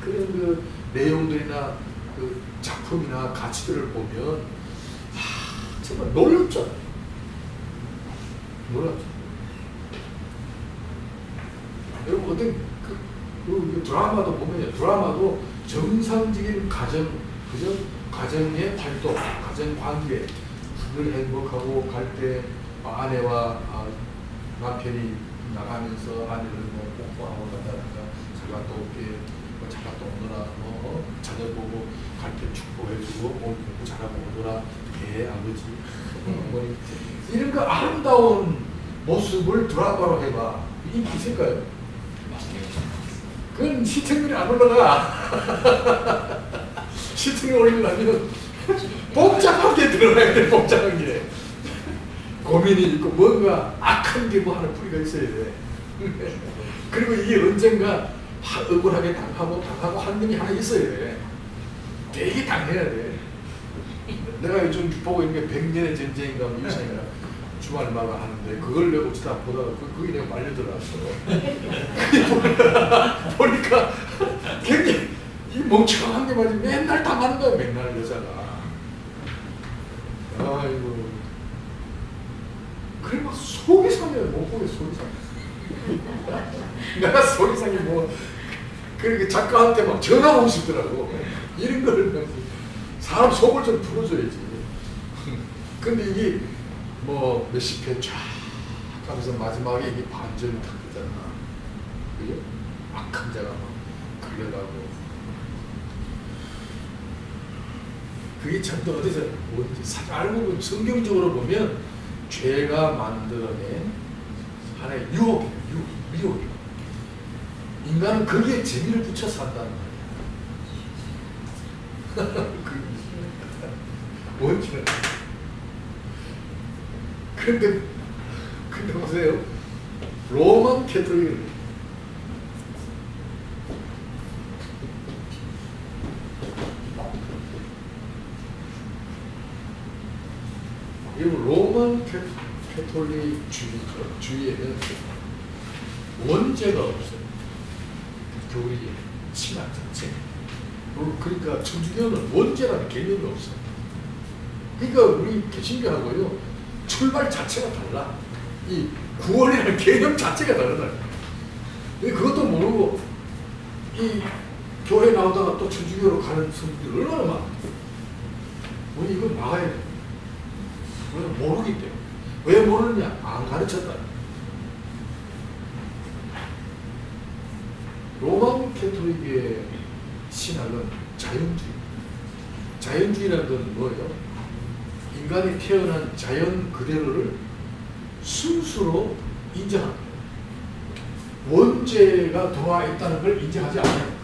그런 그 내용들이나 그 작품이나 가치들을 보면 정말 놀랍잖아요. 놀랍죠. 여러분 어떤 그 드라마도 보면요. 드라마도 정상적인 가정, 그죠? 가정의 활동, 가정 관계, 늘 행복하고 갈 때 아내와 남편이 나가면서 아내를 뭐 뽀뽀하고 간다든가 자가 또 올게, 자가 또 오너라, 자녀 보고 갈 때 축복해주고 오늘 공부 잘하고 오너라, 아버지, 어머니 이런 그 아름다운 모습을 드라마로 해봐. 인기 있을까요? 그건 시청률이 안 올라가. 시청률 올리려면 복잡하게 들어가야 돼. 복잡한 게 고민이 있고 뭔가 악한 게 뭐 하나 뿌리가 있어야 돼. 그리고 이게 언젠가 억울하게 당하고 한 놈이 하나 있어야 돼. 되게 당해야 돼. 내가 요즘 보고 있는 게 100년의 전쟁인가 뭐 유산이라 주말마다 하는데 그걸 내가 어쩌다 보다가 그게 내가 말려들어왔어. 보니까 굉장히 이 멍청한 게 말이지 맨날 당하는 거야 맨날 여자가. 아이고. 그래 막 속이 상해요. 못 보게 속이 상해. 내가 속이 상해 뭐 그러니까 작가한테 막 전화 오고 싶더라고. 이런 거를 사람 속을 좀 풀어줘야지. 근데 이게 뭐 몇십 회 쫙 하면서 마지막에 이게 반전이 탁 되잖아. 그죠? 악한 자가 막 끌려가고. 그게 참 또 어디서 뭔지 알고 보면 성경적으로 보면 죄가 만들어낸 하나의 유혹이에요. 미혹이에요. 인간은 거기에 재미를 붙여 산다는 말이야. 뭔지는. 근데 보세요. 로만 캐톨릭 이 로만 캐톨릭 주의에는 원죄가 없어요. 교리에 신학 자체. 그러니까 천주교는 원죄라는 개념이 없어요. 그러니까 우리 개신교하고요 출발 자체가 달라. 이 구원이라는 개념 자체가 다르다. 그것도 모르고 이 교회 나오다가 또 천주교로 가는 성도들 얼마나 많아. 우리 이거 막아야 돼. 우리는 모르기 때문에. 왜 모르느냐? 안 가르쳤다. 로만 캐톨릭의 신학은 자연주의. 자연주의라는 건 뭐예요? 인간이 태어난 자연 그대로를 순수로 인정합니다. 원죄가 들어와 있다는 걸 인정하지 않아요.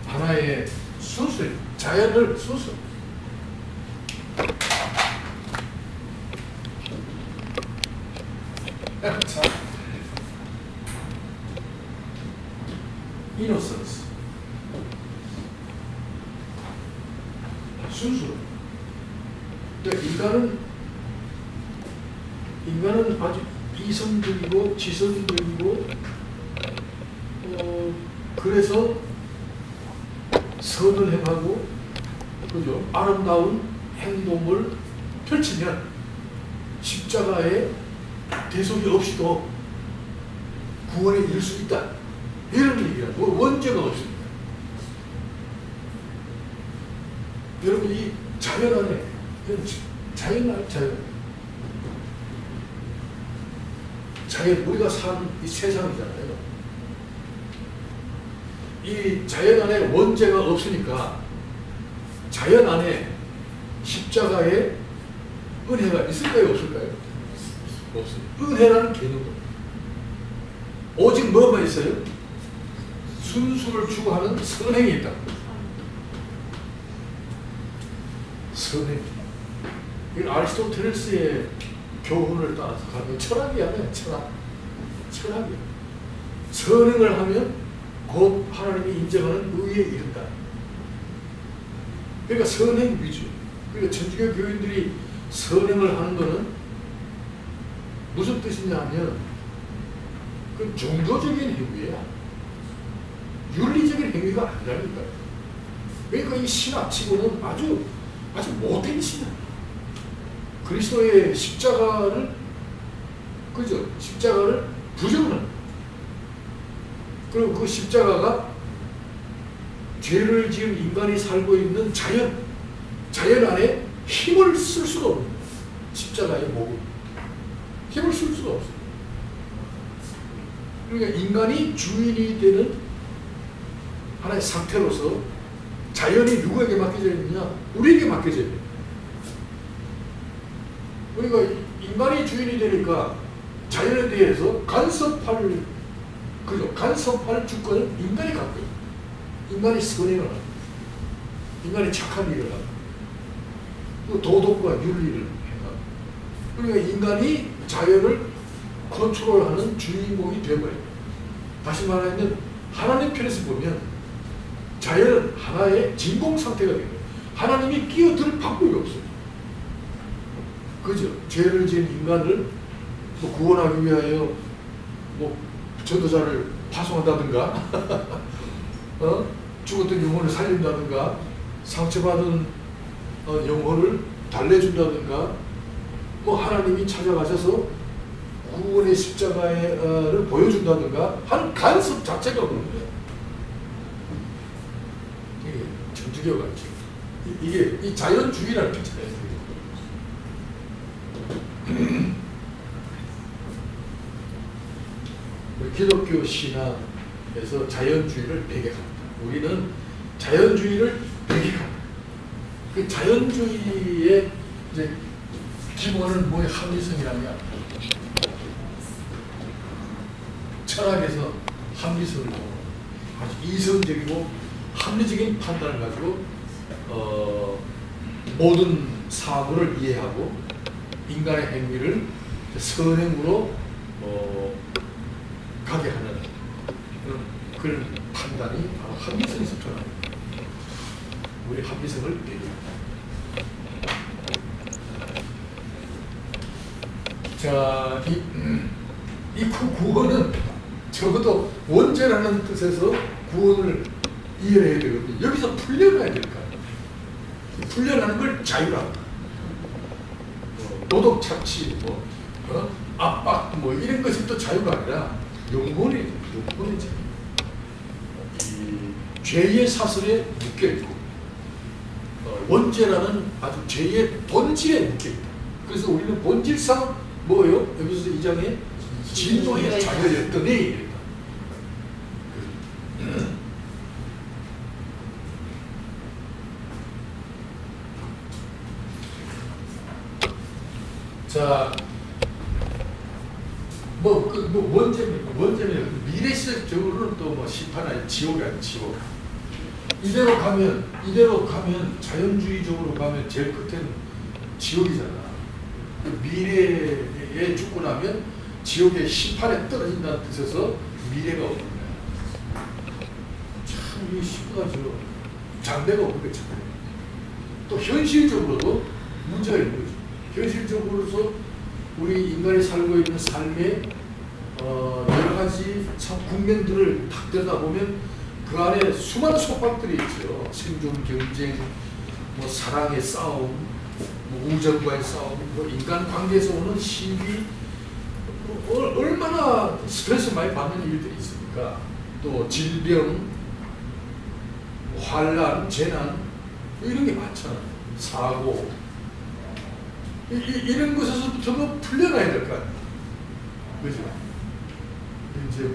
하나의 순수, 자연을 순수. 이노선스. 순수. 그러니까 인간은 아주 이성적이고 지성적이고 그래서 선을 행하고 그죠? 아름다운 행동을 펼치면 십자가에 대속이 없이도 구원에 이를 수 있다. 이런 얘기야. 원죄가 없습니다. 여러분 이 자연 안에 자연 우리가 사는 이 세상이잖아요. 이 자연 안에 원죄가 없으니까 자연 안에 십자가에 은혜가 있을까요? 없을까요? 없습니다. 은혜라는 개념도 오직 뭐만 있어요? 순수를 추구하는 선행이 있다. 선행. 이건 아리스토텔레스의 교훈을 따라서 가는 철학이야. 철학이야. 선행을 하면 곧 하나님이 인정하는 의에 이른다. 그러니까 선행 위주. 그러니까 천주교 교인들이 선행을 하는 것은 무슨 뜻이냐 하면 그 종교적인 행위야. 윤리적인 행위가 아니라니까. 그러니까 이 신학치고는 아주 못된 신학. 그리스도의 십자가를 그죠? 십자가를 부정하는. 그리고 그 십자가가 죄를 지은 인간이 살고 있는 자연 안에 힘을 쓸 수가 없는 십자가의 목을 힘을 쓸 수가 없어요. 그러니까 인간이 주인이 되는 하나의 상태로서 자연이 누구에게 맡겨져 있느냐? 우리에게 맡겨져 있는. 그러니까 인간이 주인이 되니까 자연에 대해서 간섭할 주권을 인간이 갖고 있어요. 인간이 선행을 하고, 인간이 착한 일을 하고, 도덕과 윤리를 행하고. 그러니까 인간이 자연을 컨트롤하는 주인공이 되어버려요. 다시 말하면 하나님 편에서 보면 자연은 하나의 진공 상태가 돼요. 하나님이 끼어들 방법이 없어요. 그죠? 죄를 지은 인간을 구원하기 위하여 전도자를 파송한다든가 죽었던 영혼을 살린다든가 상처받은 영혼을 달래준다든가 뭐 하나님이 찾아가셔서 구원의 십자가를 보여준다든가 하는 간섭 자체가 없는 거예요. 이게 천주교가 이게 이 자연주의라는 게 자연주의. 기독교 신앙에서 자연주의를 배격합니다. 우리는 자연주의를 배격합니다. 그 자연주의의 이제 기본은 뭐의 합리성이라면 철학에서 합리성을 아주 이성적이고 합리적인 판단을 가지고 모든 사물을 이해하고 인간의 행위를 선행으로 가게 하는 그런 판단이 바로 합리성에서 변합니다. 우리 합리성을 배경합니다. 자, 이 구원은 적어도 원죄라는 뜻에서 구원을 이해해야 되거든요. 여기서 풀려나야 될 거예요. 풀려나는 걸 자유라. 도덕 착취, 압박, 이런 것이 또 자유가 아니라 영혼의 자유. 이 죄의 사슬에 묶여있고, 원죄라는 아주 죄의 본질에 묶여있다. 그래서 우리는 본질상 뭐예요? 여기서 이 장에 진노의 자녀였더니 자, 원죄는 미래적으로는 또 심판하여 지옥이야, 지옥. 이대로 가면 자연주의적으로 가면 제일 끝에는 지옥이잖아. 미래에 죽고 나면 지옥의 심판에 떨어진다는 뜻에서 미래가 없는 거야. 참 이게 심각하죠. 장래가 없는 거죠. 또 현실적으로도 문제가 있는 거죠. 현실적으로서 우리 인간이 살고 있는 삶의 여러 가지 참 국면들을 딱 들여다보면 그 안에 수많은 속박들이 있죠. 생존 경쟁, 사랑의 싸움, 우정과의 싸움, 인간 관계에서 오는 시비, 얼마나 스트레스 많이 받는 일들이 있습니까? 또 질병, 환란, 재난, 이런 게 많잖아요. 사고. 이런 것에서부터 풀려나야 될 거 아니에요. 그죠? 이제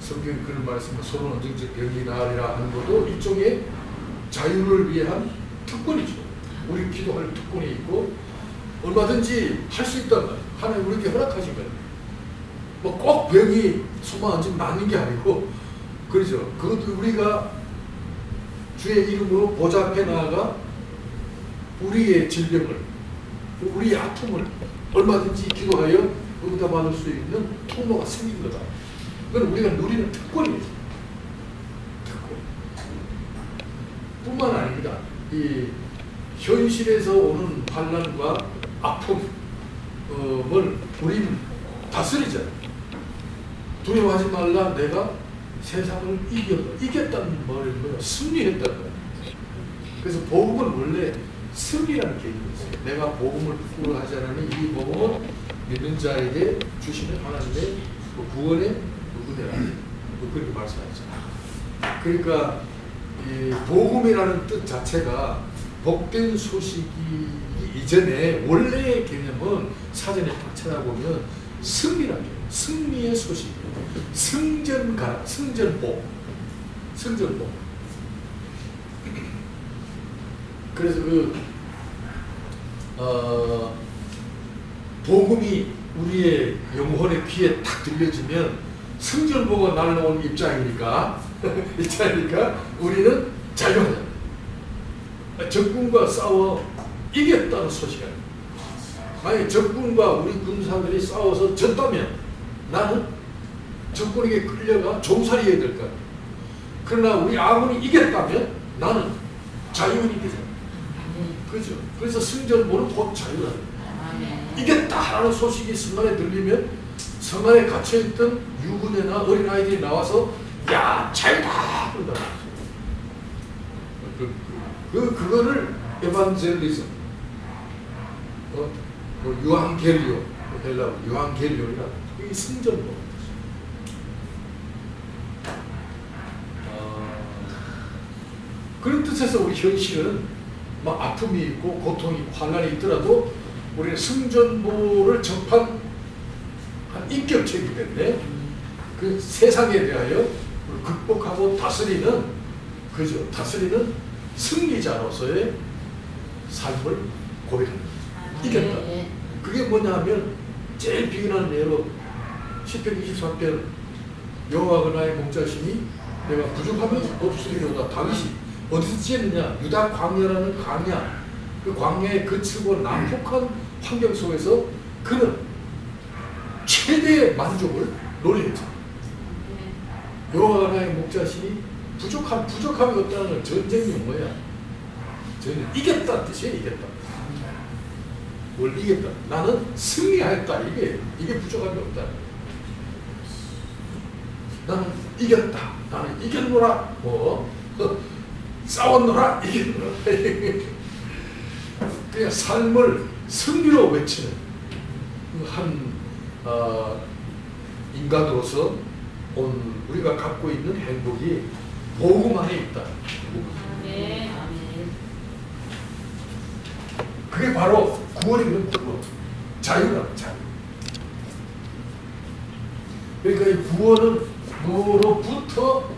성경에 그런 말씀, 서로 언쟁적 병이 나으리라 하는 것도 일종의 자유를 위한 특권이죠. 우리 기도할 특권이 있고, 얼마든지 할 수 있단 말이에요. 하나님 우리에게 허락하신 거예요. 꼭 병이 소망 안 지금 낫는 게 아니고, 그렇죠. 그것도 우리가 주의 이름으로 보좌 앞에 나아가 우리의 질병을, 우리의 아픔을 얼마든지 기도하여 응답받을 수 있는 통로가 생긴 거다. 그건 우리가 누리는 특권입니다. 특권. 뿐만 아닙니다. 이 현실에서 오는 환난과 아픔을 우리는 다스리잖아요. 두려워하지 말라. 내가 세상을 이겼다는 말은 뭐야? 승리했다는 거예요. 그래서 복음은 원래 승리라는 개념이 있어요. 내가 복음을 부끄러워 하지 않으니 이 복음은 믿는 자에게 주시는 하나님의 구원의 은혜라. 그렇게 말씀하셨잖아요. 그러니까 이 복음이라는 뜻 자체가 복된 소식이 이전에 원래의 개념은 사전에 딱 찾아보면 승리라는 개념, 승리의 소식, 승전가, 승전복. 그래서 복음이 우리의 영혼의 귀에 딱 들려지면 승전복을 날라온 입장이니까 우리는 자유하다. 적군과 싸워 이겼다는 소식이에요. 만약에 적군과 우리 군사들이 싸워서 졌다면 나는 적군에게 끌려가 종살이해야 될 거야. 그러나 우리 아군이 이겼다면 나는 자유인이 되잖아. 그렇죠. 그래서 승전보는 곧 자유라는 거야. 이겼다라는 소식이 순간에 들리면 성 안에 갇혀있던 유부녀나 어린아이들이 나와서 야 자유다 그러다. 그거를 에반젤리즘, 유앙겔리오, 헬라어 유앙겔리오이라 이게 승전보. 그런 뜻에서 우리 현실은 막 아픔이 있고 고통이 있고 환난이 있더라도 우리는 승전보를 접한 한 인격체이기 때문에 그 세상에 대하여 극복하고 다스리는 그죠 다스리는 승리자로서의 삶을 고백합니다. 이겼다. 그게 뭐냐 하면 제일 비근한 예로 시편 23편 여호와가 나의 목자시니 내가 부족하면 없으리로다. 다윗이 어디서 지었느냐? 유다 광야라는 광야, 그 광야에 거칠고 난폭한 환경 속에서 그는 최대의 만족을 노리죠. 여호와가 나의 목자시니 부족함이 없다는 건 전쟁이 뭐야? 저희는 이겼다는 뜻이에요. 이겼다. 뭘 이겼다? 나는 승리하였다. 이게 부족함이 없다. 나는 이겼다. 나는 이겼노라. 싸웠노라. 이겼노라. 그냥 삶을 승리로 외치는 한 인간으로서 우리가 갖고 있는 행복이 복음 안에 있다. 그게 바로 구원이면 자유라는 자유. 그러니까 이 구원은 뭐로부터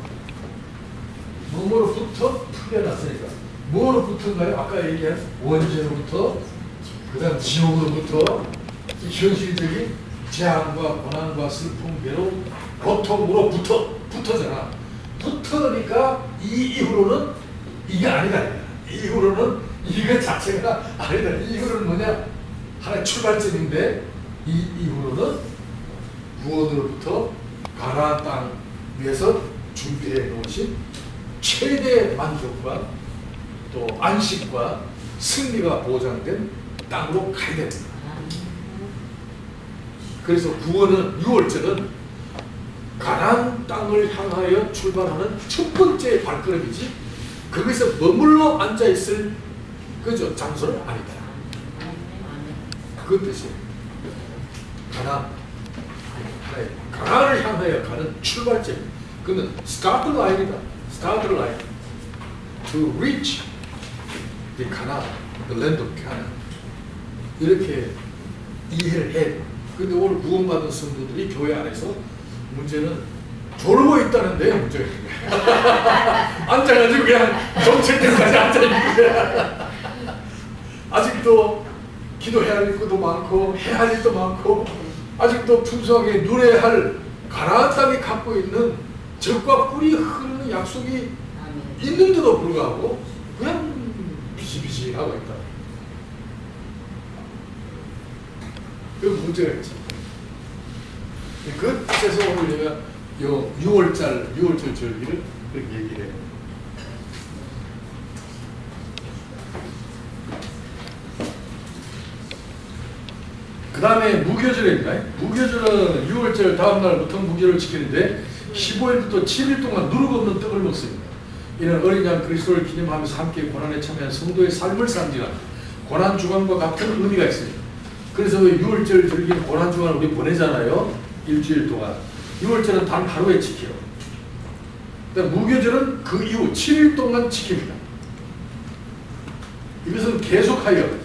풀려났으니까. 뭐로부터인가요? 아까 얘기한 원죄로부터, 그 다음 지옥으로부터, 현실적인 재앙과 고난과 슬픔, 괴로움, 고통으로부터잖아. 붙으니까 이 이후로는 이게 아니다. 이후로는 이거 자체가 아니다. 이후로는 뭐냐? 하나의 출발점인데 이 이후로는 구원으로부터 가나안 땅 위에서 준비해 놓으신 최대의 만족과 또 안식과 승리가 보장된 땅으로 가야 됩니다. 그래서 구원은 6월절은 가나안 땅을 향하여 출발하는 첫 번째 발걸음이지 거기서 머물러 앉아있을 그죠 장소는 아니다. 그 뜻이에요. 가나안을 향하여 가는 출발점. 그는 스타트 라인이다. 스타트 라인. To reach the Canaan, the land of Canaan. 이렇게 이해를 해. 근데 오늘 구원받은 성도들이 교회 안에서 문제는 졸고 있다는데 문제가 있는 거야. 앉아가지고 그냥 정체 때까지 앉아있는 거야. 아직도 기도해야 할 것도 많고 해야 할 일도 많고 아직도 풍성하게 누려야 할 가나안 땅이 갖고 있는 적과 꿀이 흐르는 약속이 있는데도 불구하고 그냥 비실비실하고 있다. 그 문제가 있지. 그 뜻에서 오늘 내가 6월절 절기를 그렇게 얘기를 해요. 그 다음에 무교절입니다. 무교절은 6월절 다음날부터 무교를 지키는데 15일부터 7일 동안 누룩 없는 떡을 먹습니다. 이는 어린 양 그리스도를 기념하면서 함께 고난에 참여한 성도의 삶을 상징하는 고난주간과 같은 의미가 있습니다. 그래서 6월절 절기는 고난주간을 우리 보내잖아요. 일주일 동안. 6월절은 단 하루에 지켜요. 무교절은 그 이후 7일 동안 지킵니다. 이것은 계속하여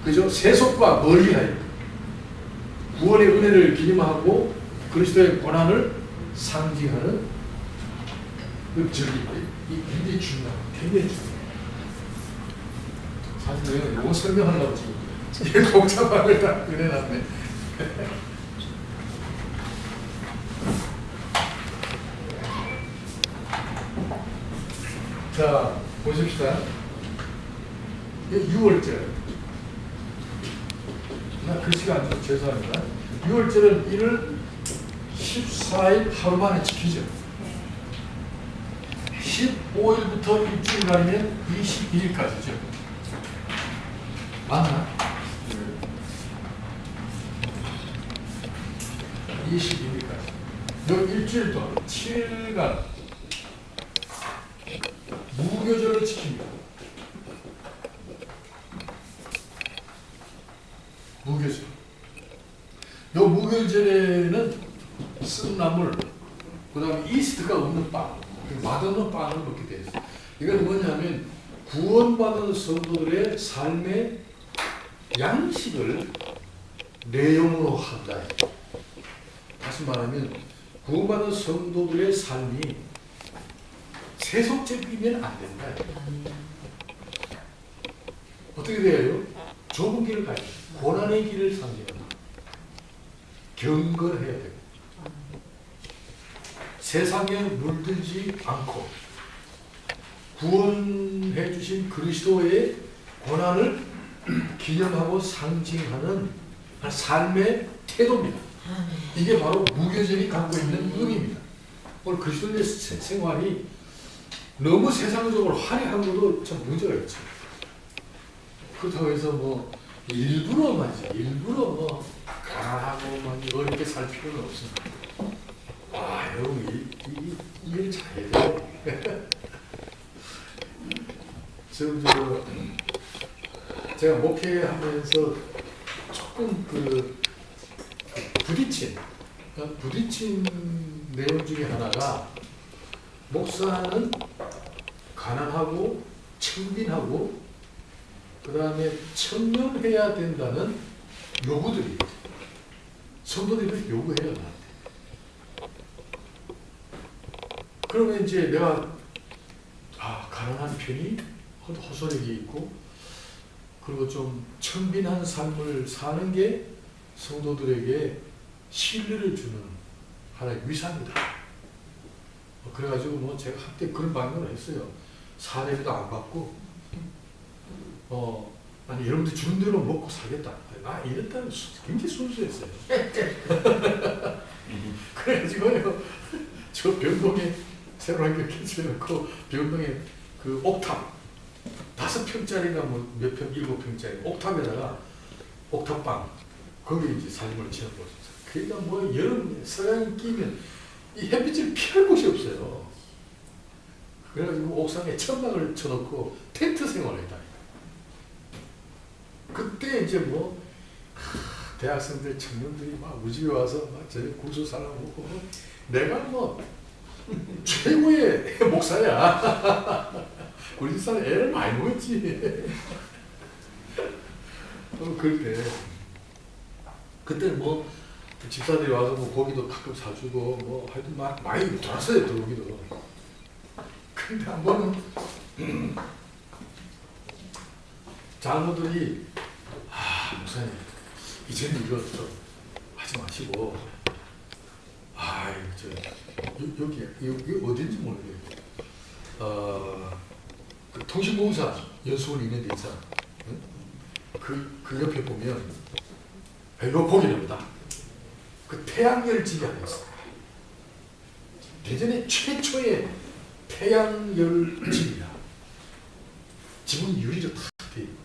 그죠? 세속과 멀리하여 구원의 은혜를 기념하고 그리스도의 고난을 상징하는 그 절기입니다. 이 굉장히 중요합니다. 굉장히 중요합니다. 사실 내가 이거 설명하려고 지금 이게 복잡하게 다 그려놨네. 자, 보십시다. 6월절. 나 글씨가 안 좋아서 죄송합니다. 6월절은 이를 14일 하루 만에 지키죠. 15일부터 일주일간이면 21일까지죠. 맞나? 22일까지 요 일주일 동안 7일간 무교절을 지킵니다. 무교절. 요 무교절에는 쓴 나물, 그 다음에 이스트가 없는 빵, 맛없는 빵을 먹게 돼 있어요. 이건 뭐냐면 구원받은 성도들의 삶의 양식을 내용으로 한다. 다시 말하면 구원받은 성도들의 삶이 세속적이면 안 된다. 어떻게 돼요? 좁은 길을 가야 돼. 고난의 길을 상징한다. 경건해야 되고 세상에 물들지 않고 구원해 주신 그리스도의 고난을 기념하고 상징하는 삶의 태도입니다. 이게 바로 무교절이 갖고 있는 의미입니다. 오늘 그리스도의 생활이 너무 세상적으로 화려한 것도 참 문제가 있죠. 그렇다고 해서 뭐 일부러 뭐 가난하고 막 어렵게 살 필요는 없습니다. 와, 여러분 이 일 잘해야 돼요. 지금 제가 목회하면서 조금 부딪힌 내용 중에 하나가 목사는 가난하고 청빈하고 그 다음에 청렴해야 된다는 요구들이 성도들이 요구해요. 나한테. 그러면 이제 내가 가난한 편이 호소력이 있고 그리고 좀 청빈한 삶을 사는 게 성도들에게 신뢰를 주는 하나의 위상이다. 그래가지고 뭐 제가 한때 그런 방법을 했어요. 사례비도 안 받고 아니 여러분들 주는 대로 먹고 살겠다. 나 이랬다는 굉장히 순수했어요. 그래가지고요 저 병동에 새로 한 개 개설해놓고 병동에 그 옥탑 5평짜리가 뭐 몇 평, 7평짜리 옥탑에다가 옥탑방 거기 이제 삶을 지내고 있어요. 그러니까 뭐 여름 서양이 끼면 이 햇빛을 피할 곳이 없어요. 그래가지고 옥상에 천막을 쳐놓고 텐트 생활을 했다. 그때 이제 뭐 대학생들 청년들이 막 우리 집에 와서 막 저희 굴소 살라고 먹고 내가 뭐 최고의 목사야. 우리 집사람 애를 많이 먹었지. 그럴 때 그때 뭐 집사들이 와서 뭐 고기도 가끔 사주고 뭐 하여튼 막 많이 돌았어요. 또 고기도. 근데 한 번은 장모들이 목사님 이제는 이거 좀 하지 마시고 여기 어딘지 모르겠어요. 그 통신공사 연수원 있는 데 있잖아. 응? 그 옆에 보면 이거 보기 됩니다. 그 태양열 집이 하나 있어. 대전의 최초의 태양열 집이야. 집은 유리로 다 돼 있고.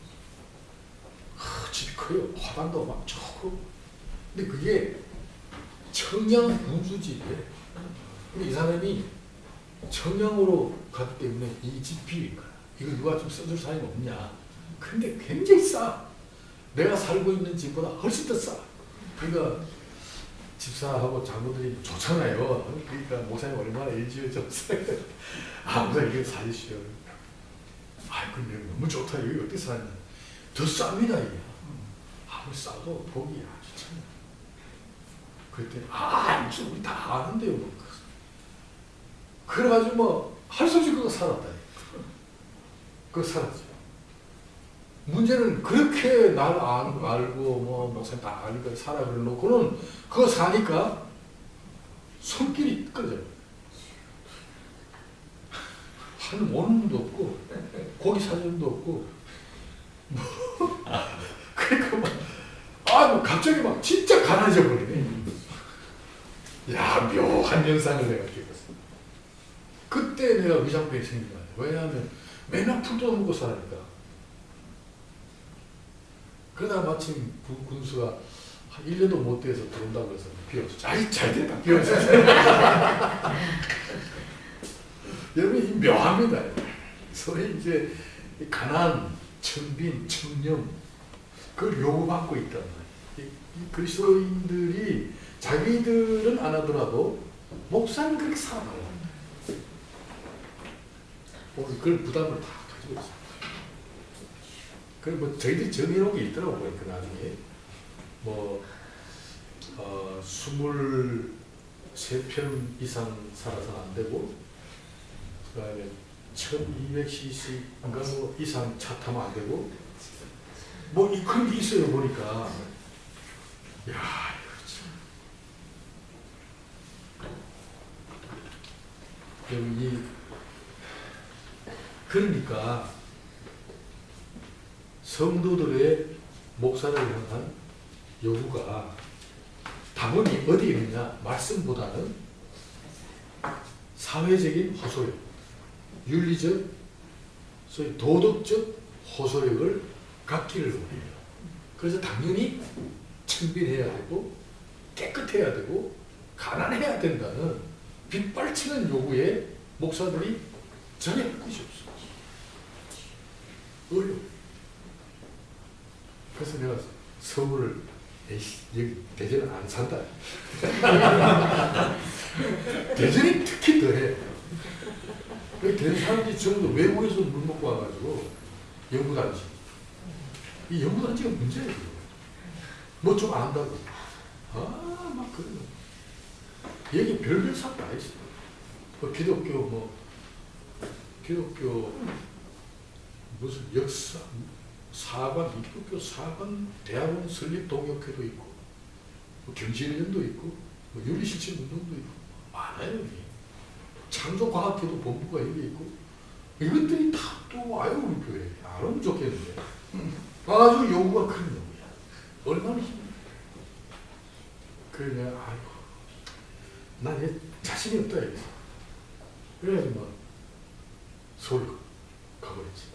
집이 커요. 화단도 막 좋고. 근데 그게 청양 분수집이에요. 근데 이 사람이 청양으로 갔기 때문에 이 집 비일 거야. 이거 누가 좀 써줄 사람이 없냐. 근데 굉장히 싸. 내가 살고 있는 집보다 훨씬 더 싸. 그러니까 집사하고 장모들이 좋잖아요. 그러니까 목사님 얼마나 일지어졌어요. 목사님 이거 사주시오. 근데 너무 좋다. 여기 어떻게 사냐. 더 쌉니다. 이게. 아무리 싸도 보기 아주 참. 그랬더니 무슨 우리 다 아는데요. 뭐. 그래가지고 뭐 할 수 없이 그거 살았다. 그거 살았죠. 문제는 그렇게 날 알고 뭐 목사님 다 알고 살아 그래놓고는 그거 사니까 손길이 끊어져요. 한 원도 없고 고기 사전도 없고 그러니까 막 갑자기 막 진짜 가난해져 버리네. 야, 묘한 현상을 내가 겪었어. 그때 내가 위장병이 생긴 거야. 왜냐하면 맨날 풀도 먹고 살아니까. 그러다가 마침 군수가 한 1년도 못 돼서 들어온다고 그래서 비워줬죠. 아이 잘 됐다. 비워줬어요. 여러분 이 묘합니다. 소위 이제 가난, 천빈, 청렴 그걸 요구받고 있단 말이에요. 이 그리스도인들이 자기들은 안 하더라도 목사는 그렇게 살아가요. 그걸 부담을 다 가지고 있어요. 그리고 뭐 저희들이 정해놓은 게 있더라고요. 그 나중에 뭐 23편 이상 살아서는 안 되고 그 다음에 1200cc인가 뭐 이상 차 타면 안 되고 뭐 그런 게 있어요. 보니까 야 이거 참 그러니까 성도들의 목사를 향한 요구가 다분히 어디에 있느냐 말씀보다는 사회적인 호소력, 윤리적, 소위 도덕적 호소력을 갖기를 원해요. 그래서 당연히 청빈해야 되고 깨끗해야 되고 가난해야 된다는 빗발치는 요구에 목사들이 전혀 할 것이 없어. 어려워. 그래서 내가 서울을 여기 대전은 안 산다. 대전이 특히 더해. 대전 사람들이 전부 외국에서 물 먹고 와가지고 연구단지. 이 연구단지가 문제예요. 뭐 좀 안다고. 막 그래요. 여기 별별 사람 다 있어요. 기독교 무슨 역사, 사관, 기독교 사관, 대학원 설립 동역회도 있고, 뭐 경실련도 있고, 뭐 윤리실천 운동도 있고, 많아요, 여기. 창조과학회도 본부가 여기 있고, 이것들이 다 또 와요, 우리 교회에. 안 오면 좋겠는데. 아주 요구가 큰 요구야. 얼마나 힘들어. 그래, 내가, 난 얘 자신이 없다, 이랬어. 그래가지고 막, 서울 가버렸지.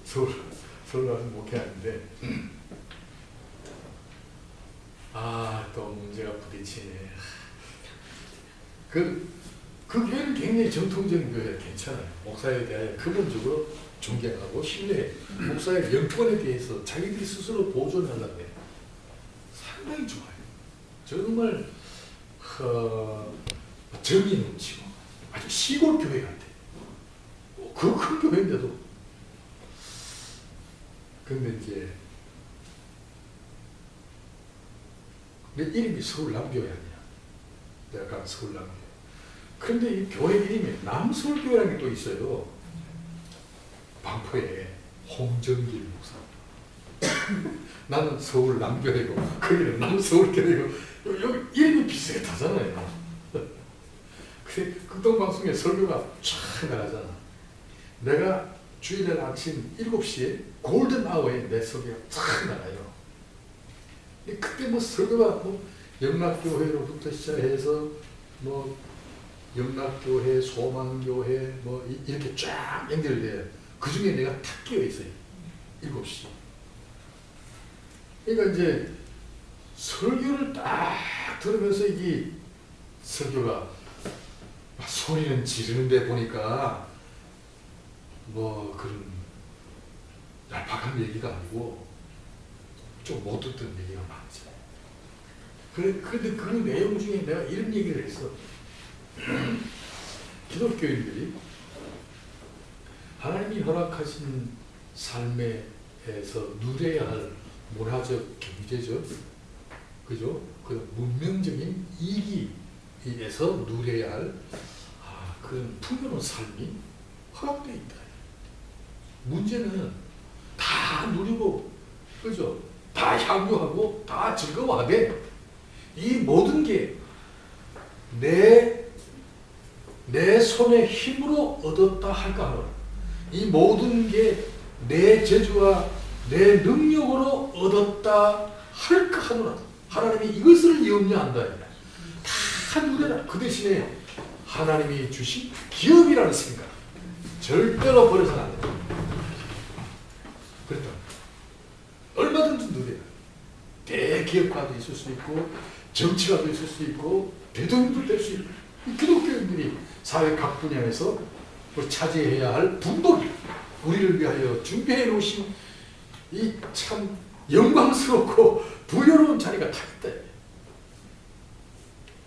서울 가서 목회하는데 또 문제가 부딪히네. 그 교회는 굉장히 정통적인 교회라 괜찮아요. 목사에 대해 근본적으로 존경하고 신뢰해. 목사의 영권에 대해서 자기들이 스스로 보존하려고 해. 상당히 좋아요. 정말 정이 넘치고 아주 시골 교회 같아. 그 큰 교회인데도. 근데 이제 내 이름이 서울 남교회 아니야. 내가 간 서울 남교회. 그런데 이 교회 이름이 남서울교회라는 게 또 있어요. 반포에 홍정길 목사. 나는 서울 남교회고 거기는 남서울교회고 여기 이름이 비슷하잖아요. 그래 극동방송에 설교가 쫙 나가잖아. 내가 주일날 아침 7시에 골든 아워에 내 설교가 쫙 나가요. 그때 뭐 설교가 뭐 영락교회로부터 시작해서 뭐 영락교회, 소망교회 뭐 이렇게 쫙 연결돼요. 그 중에 내가 탁 끼어 있어요. 7시. 그러니까 이제 설교를 딱 들으면서 이게 설교가 소리는 지르는데 보니까 뭐 그런 얄팍한 얘기가 아니고 좀 못 듣던 얘기가 많죠. 그런데 그 내용 중에 내가 이런 얘기를 했어. 기독교인들이 하나님이 허락하신 삶에서 누려야 할 문화적, 경제적, 그죠? 그 문명적인 이익에서 누려야 할 그런 풍요로운 삶이 허락되어 있다. 문제는 다 누리고, 그죠? 다 향유하고, 다 즐거워하되, 이 모든 게 내 손의 힘으로 얻었다 할까 하노라. 이 모든 게 내 재주와 내 능력으로 얻었다 할까 하노라. 하나님이 이것을 염려한다. 다 누려라. 그 대신에 하나님이 주신 기업이라는 생각, 절대로 버려서는 안 된다. 그렇다. 얼마든지 누려요. 대기업가도 있을 수 있고 정치가도 있을 수 있고 대통령도 될 수 있고 이 기독교인들이 사회 각 분야에서 차지해야 할 분복이 우리를 위하여 준비해 놓으신 이 참 영광스럽고 부여로운 자리가 다 있다.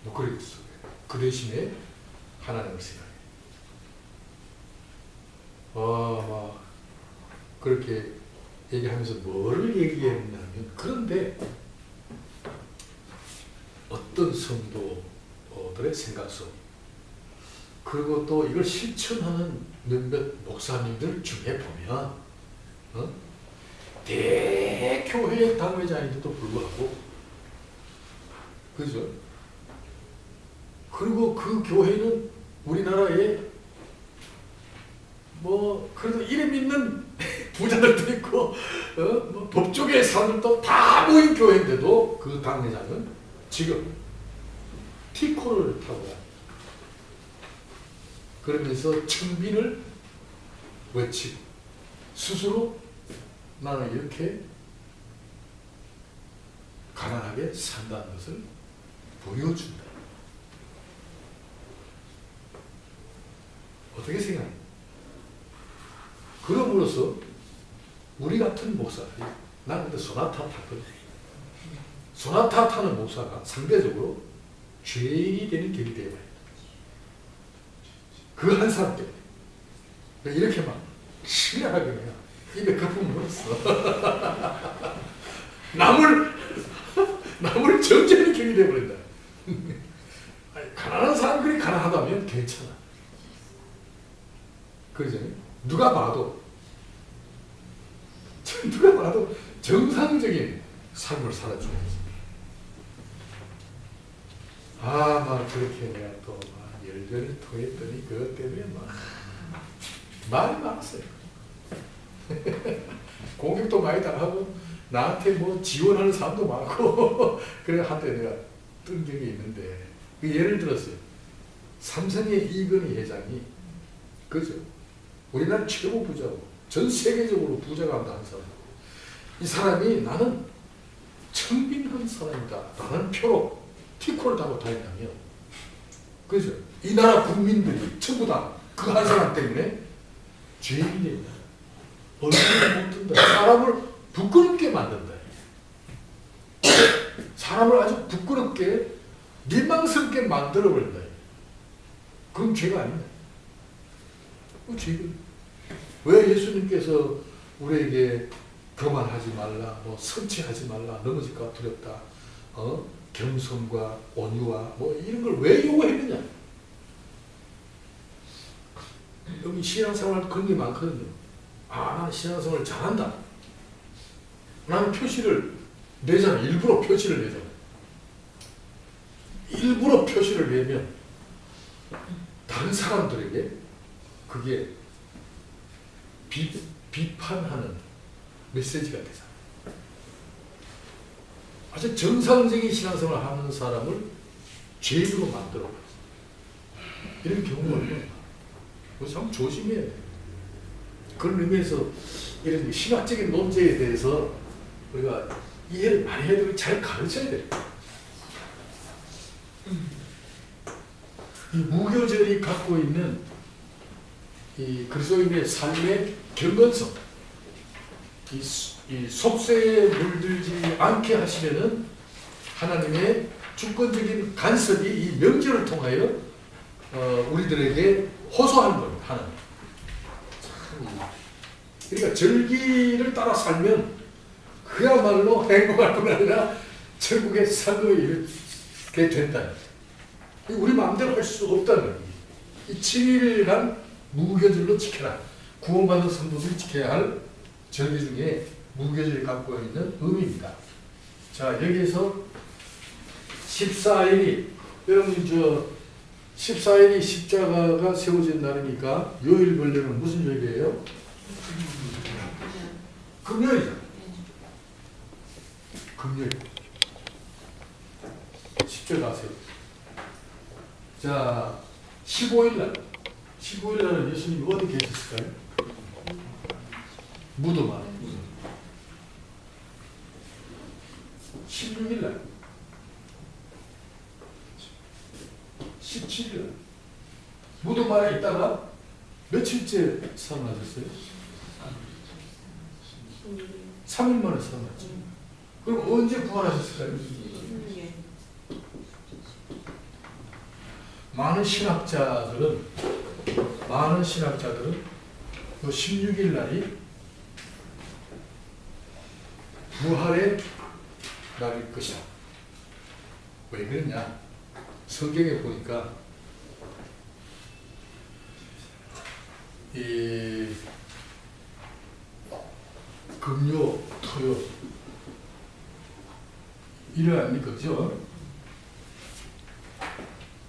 뭐 그랬어. 그 대신에 하나님을 생각해. 막 그렇게 얘기하면서 뭐를 얘기했냐면 그런데 어떤 성도들의 생각성 그리고 또 이걸 실천하는 몇몇 목사님들 중에 보면 대교회의 당회자인데도 불구하고 그죠? 그리고 그 교회는 우리나라에 뭐 그래도 이름 있는 부자들도 있고 뭐 법조계 사람들도 다 모인 교회인데도 그 당회장은 지금 티코를 타고 가요. 그러면서 청빈을 외치고 스스로 나는 이렇게 가난하게 산다는 것을 보여준다. 어떻게 생각해? 그럼으로써 우리 같은 목사들이 나는 근데 소나타 탔거든. 소나타 타는 목사가 상대적으로 죄인이 되는 격이 되어야 그 한 사람 때문에 이렇게 막 심각하게 그냥 입에 거품 물었어. 남을 정죄하는 격이 되어버린다. 가난한 사람들이 가난하다면 괜찮아. 그죠? 누가 봐도 정상적인 삶을 살아줘야지. 막 그렇게 내가 또 열전을 토했더니 그것 때문에 말이 많았어요. 공격도 많이 당하고 나한테 뭐 지원하는 사람도 많고 그래 한때 내가 뜬 적이 있는데 예를 들었어요. 삼성의 이건희 회장이 그죠? 우리나라 최고 부자고 전 세계적으로 부자가 한다는 사람. 이 사람이 나는 청빈한 사람이다 라는 표로 티코를 타고 다닌다면 그죠? 이 나라 국민들이 전부 다 그 한 사람 때문에 죄인이 된다. 얼굴을 못 든다. 사람을 부끄럽게 만든다. 사람을 아주 부끄럽게 민망스럽게 만들어버린다. 그건 죄가 아니다. 죄가. 왜 예수님께서 우리에게 교만하지 말라, 뭐 성취하지 말라, 넘어질까 두렵다, 겸손과 온유와 뭐 이런 걸 왜 요구했느냐? 여기 신앙생활 그런 게 많거든요. 나는 신앙생활을 잘한다. 나는 표시를 내잖아. 일부러 표시를 내잖아. 일부러 표시를 내면 다른 사람들에게 그게 비판하는 메시지가 되잖아. 아주 정상적인 신앙생활을 하는 사람을 죄인으로 만들어버려. 이런 경우가 얼마나 참 조심해야 돼. 그런 의미에서 이런 신학적인 논제에 대해서 우리가 이해를 많이 해야 되고 잘 가르쳐야 돼. 이 무교절이 갖고 있는 이 그리스도인의 삶의 경건성, 이 속세에 물들지 않게 하시려는 하나님의 주권적인 간섭이 이 명절을 통하여 우리들에게 호소하는 겁니다. 하나님. 그러니까 절기를 따라 살면 그야말로 행복할 뿐 아니라 천국의 상급에 이르게 된다. 우리 마음대로 할 수 없다는 거예요. 이 7일간 무교절로 지켜라. 구원받은 성도들이 지켜야 할 절기 중에 무교절이 갖고 있는 의미입니다. 자, 여기에서 14일이 여러분 14일이 십자가가 세워진 날이니까 요일 본래는 무슨 요일이에요? 금요일이죠. 금요일. 십자가 세워. 자, 15일 날. 15일 날은 예수님이 어디 계셨을까요? 무덤 안에. 16일 날, 17일 날 무덤 안에 있다가 며칠째 살아나셨어요? 3일 만에 살아났죠. 그럼 언제 부활하셨을까요? 많은 신학자들은 그 16일 날이 부활의 날일 것이다. 왜 그러냐? 성경에 보니까 이 금요, 토요 일요일 아닙니까? 그죠?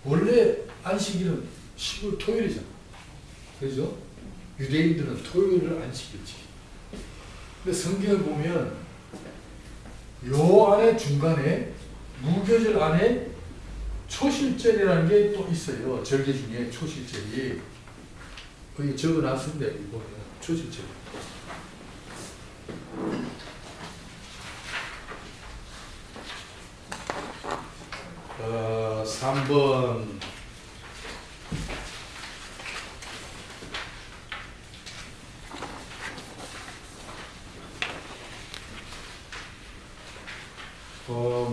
원래 안식일은 10월 토요일이잖아. 그죠? 유대인들은 토요일을 안식일 지키. 근데 성경을 보면 요 안에 중간에 무교절 안에 초실절이라는 게 또 있어요. 절기 중에 초실절이. 거기 적어놨습니다. 여기 보면 초실절. 3번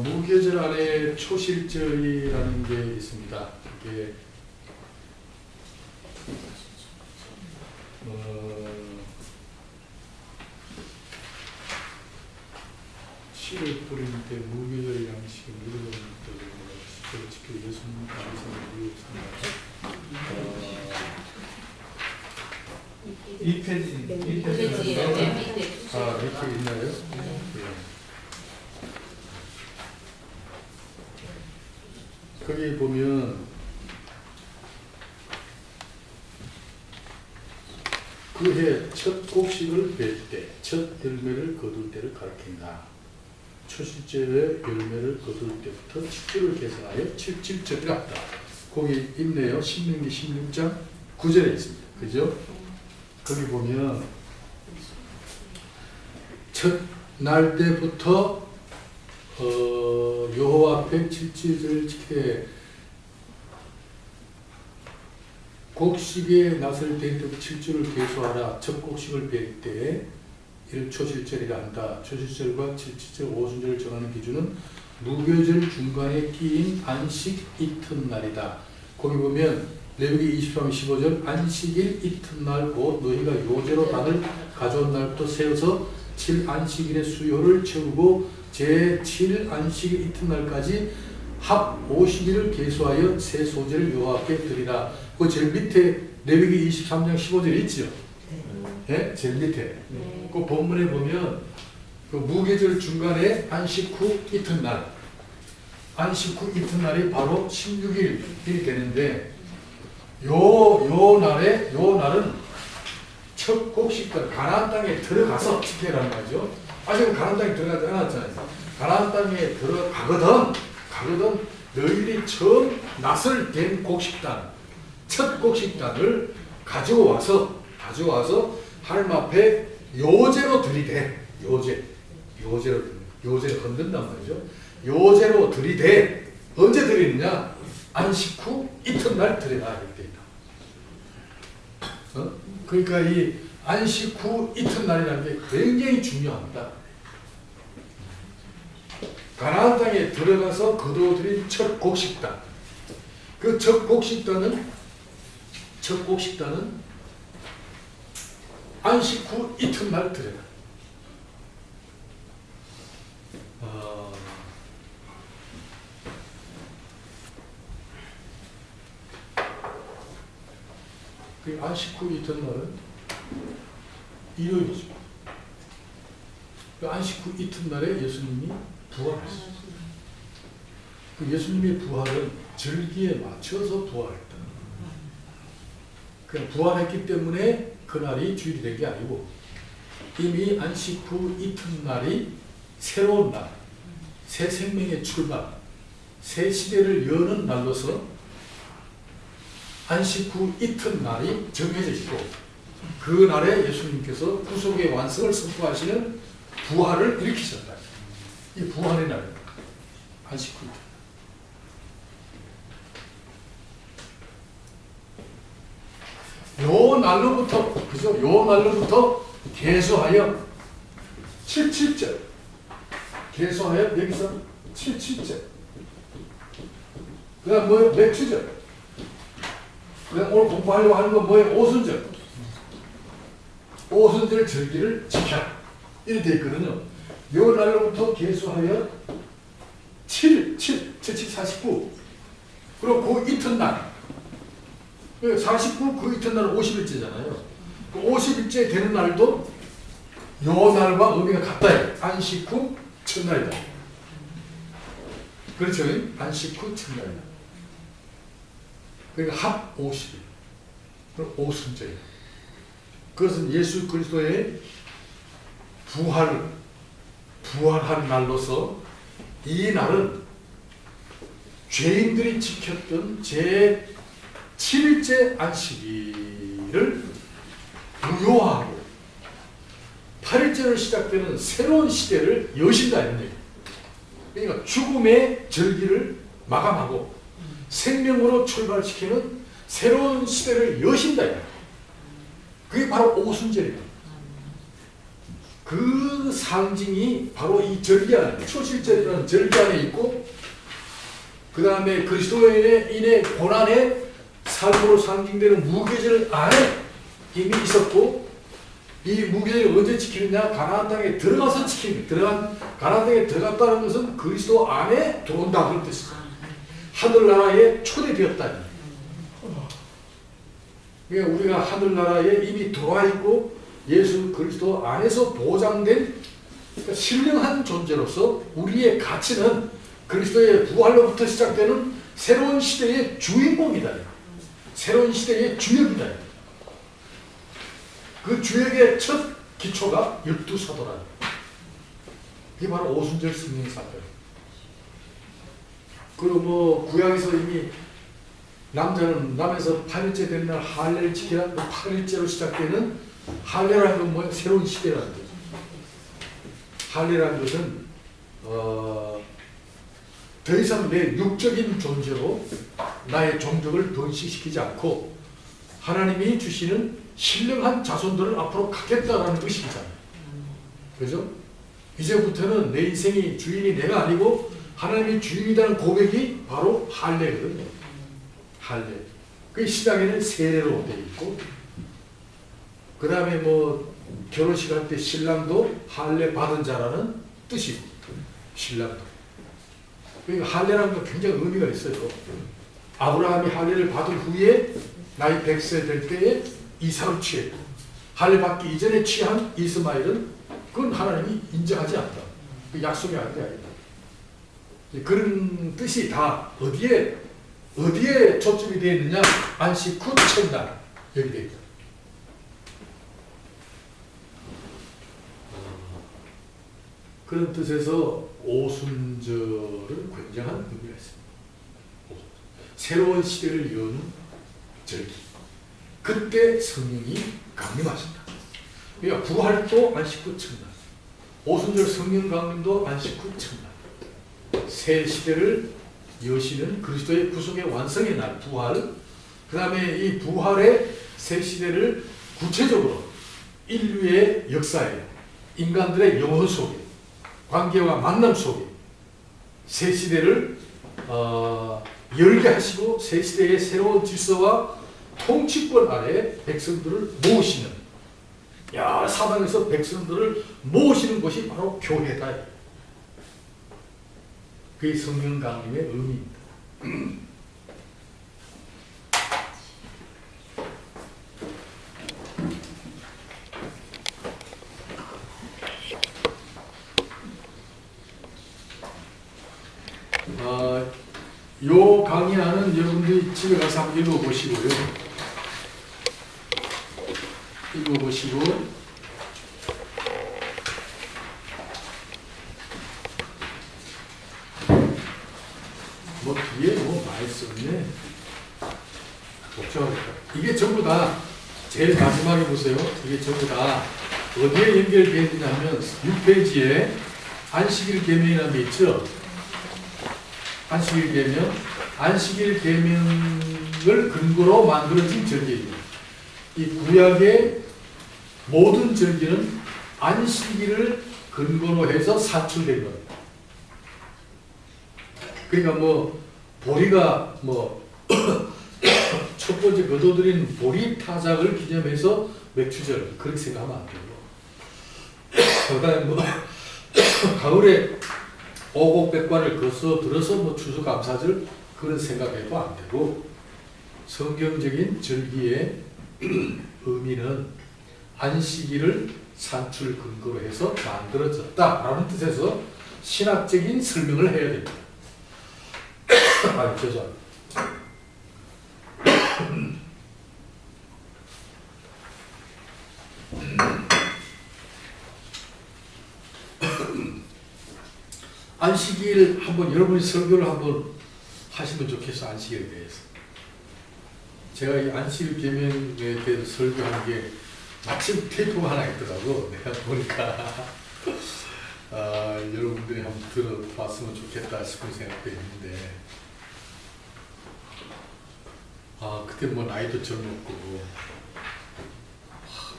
무교절 안에 초실절이라는 게 있습니다. 이게 7월 뿌릴 때 무교절 양식을 이루어지는 때를 지켜 예수님 감사를 이 페이지 밑에 있나요? 네. 거기 보면 그 해 첫 곡식을 뺄 때, 첫 열매를 거둘 때를 가리킨다. 초실절의 열매를 거둘 때부터 7주를 계산하여 77절이 같다. 거기 있네요. 신명기 16장 9절에 있습니다. 그죠? 거기 보면 첫 날 때부터 여호와 앞에 77절을 지켜 곡식에 나설 때부터 7주를 계수하라. 첫 곡식을 뺄 때 이를 초실절이라 한다. 초실절과 77절, 오순절을 정하는 기준은 무교절 중간에 끼인 안식 이튿날이다. 거기 보면 레위기 23장 15절 안식일 이튿날 곧 너희가 요제로 단을 가져온 날부터 세워서 7안식일의 수요를 채우고 제7 안식일 이튿날까지 합 50일을 계수하여 새 소제를 여호와 앞에 드리라. 그 제일 밑에 레위기 23장 15절 있죠? 네? 제일 밑에. 네. 그 본문에 보면 그 무교절 중간에 안식 후 이튿날, 안식 후 이튿날이 바로 16일이 되는데 요 날은 첫 곡식과 가나안 땅에 들어가서 지켜라는 거죠. 아직 가나안 땅에 들어가지 않았잖아요. 가나안 땅에 들어가거든 너희들이 처음 낯을 댄 곡식단, 첫 곡식단을 가지고 와서 하나님 앞에 요제로 들이대. 요제를 건든단 말이죠. 요제로 들이대. 언제 드리느냐? 안식 후 이튿날 드려라 이렇게 있다. 그러니까 이 안식 후 이튿날이라는 게 굉장히 중요합니다. 가나안 땅에 들어가서 거두어들인 첫 곡식단. 그 첫 곡식단은 안식 후 이튿날 드려라. 그 안식 후 이튿날은 일요일이죠. 그 안식 후 이튿날에 예수님이 부활하셨어요. 그 예수님의 부활은 절기에 맞춰서 부활했다. 그냥 부활했기 때문에 그날이 주일이 된 게 아니고 이미 안식 후 이튿날이 새로운 날, 새 생명의 출발, 새 시대를 여는 날로서 안식 후 이튿날이 정해져 있고 그 날에 예수님께서 구속의 완성을 선포하시는 부활을 일으키셨다. 이 부활의 날입니다. 안식 후 이튿날. 요 날로부터, 그죠? 요 날로부터 계수하여 77절. 계수하여 여기서 77절. 그 다음 뭐예요? 맥주절. 그 다음 오늘 공부하려고 하는 건 뭐예요? 오순절. 오순절 절기를 지켜라. 이렇게 되어 있거든요. 요 날로부터 계수하여 49. 그리고 그 이튿날. 49, 그 이튿날은 50일째잖아요. 그 50일째 되는 날도 요 날과 의미가 같다. 안식 후 첫날이다. 그렇죠? 안식 후 첫날이다. 그러니까 합 50일. 그럼 오순절이다. 그것은 예수 그리스도의 부활한 날로서 이 날은 죄인들이 지켰던 제 7일째 안식일을 무효화하고 8일째로 시작되는 새로운 시대를 여신다 이런 얘기예요. 그러니까 죽음의 절기를 마감하고 생명으로 출발시키는 새로운 시대를 여신다 이런 얘기예요. 그게 바로 오순절입니다. 그 상징이 바로 이 절기 안에, 초실절이라는 절기 안에 있고, 그 다음에 그리스도인의 고난의 삶으로 상징되는 무교절 안에 이미 있었고, 이 무교절을 언제 지키느냐? 가나안 땅에 들어가서 지킵니다. 가나안 땅에 들어갔다는 것은 그리스도 안에 들어온다 그런 뜻입니다. 하늘나라에 초대되었다. 그러니까 우리가 하늘나라에 이미 들어와 있고 예수 그리스도 안에서 보장된 그러니까 신령한 존재로서 우리의 가치는 그리스도의 부활로부터 시작되는 새로운 시대의 주인공이다. 새로운 시대의 주역이다. 그 주역의 첫 기초가 12사도라. 이게 바로 오순절 승리 사건. 그리고 뭐 구약에서 이미 남자는 남에서 8일째 되는 날 할례를 지키라. 8일째로 시작되는 할례라는 건 뭐예요? 새로운 시대라는 거죠. 할례라는 것은 더 이상 내 육적인 존재로 나의 종족을 번식시키지 않고 하나님이 주시는 신령한 자손들을 앞으로 갖겠다라는 의식이잖아요. 그죠? 이제부터는 내 인생이 주인이 내가 아니고 하나님이 주인이라는 고백이 바로 할례거든요. 할례. 그 시작에는 세례로 되어 있고, 그 다음에 뭐 결혼식 할 때 신랑도 할례 받은 자라는 뜻이고, 신랑도. 그러니까 할례라는 건 굉장히 의미가 있어요. 아브라함이 할례를 받은 후에 나이 100세 될 때에 이삭을 취했고, 할례 받기 이전에 취한 이스마엘은 그건 하나님이 인정하지 않다. 그 약속이 아니다. 그런 뜻이 다 어디에 초점이 되어 있느냐? 안식 후 첫날 여기 되어 있다. 그런 뜻에서 오순절은 굉장한 의미가 있습니다. 새로운 시대를 여는 절기. 그때 성령이 강림하신다. 그러니까 부활도 안식 후 첫날, 오순절 성령 강림도 안식 후 첫날. 새 시대를 여시는 그리스도의 구속의 완성의 날, 부활. 그 다음에 이 부활의 새 시대를 구체적으로 인류의 역사에, 인간들의 영혼 속에, 관계와 만남 속에 새 시대를 열게 하시고 새 시대의 새로운 질서와 통치권 아래 백성들을 모으시는, 사방에서 백성들을 모으시는 것이 바로 교회다. 그게 성령 강림의 의미입니다. 요 강의안은 여러분들이 집에 가서 한번 읽어보시고요. 뭐 뒤에 뭐 많이 썼네. 복잡하겠다. 이게 전부 다 제일 마지막에 보세요. 이게 전부 다 어디에 연결되어 있느냐 하면 6페이지에 안식일 계명이라는 게 있죠. 안식일 계명. 안식일 계명을 근거로 만들어진 절기입니다. 이 구약의 모든 절기는 안식일을 근거로 해서 산출된 겁니다. 그러니까 뭐 보리가 뭐 첫 번째 거둬들인 보리 타작을 기념해서 맥추절 그렇게 생각하면 안 되고, 그다음에 뭐 가을에 오곡백과를 거서 들어서 뭐 추수감사절 그런 생각해도 안 되고, 성경적인 절기의 의미는 안식일을 산출 근거로 해서 만들어졌다라는 뜻에서 신학적인 설명을 해야 됩니다. 아, 죄송합니다. 안식일 한번 여러분이 설교를 한번 하시면 좋겠어. 안식일에 대해서. 제가 이 안식일 계명에 대해서 설교하는 게 마침 테이프가 하나 있더라고. 내가 보니까 여러분들이 한번 들어봤으면 좋겠다 싶은 생각도 있는데, 그때 뭐 나이도 젊었고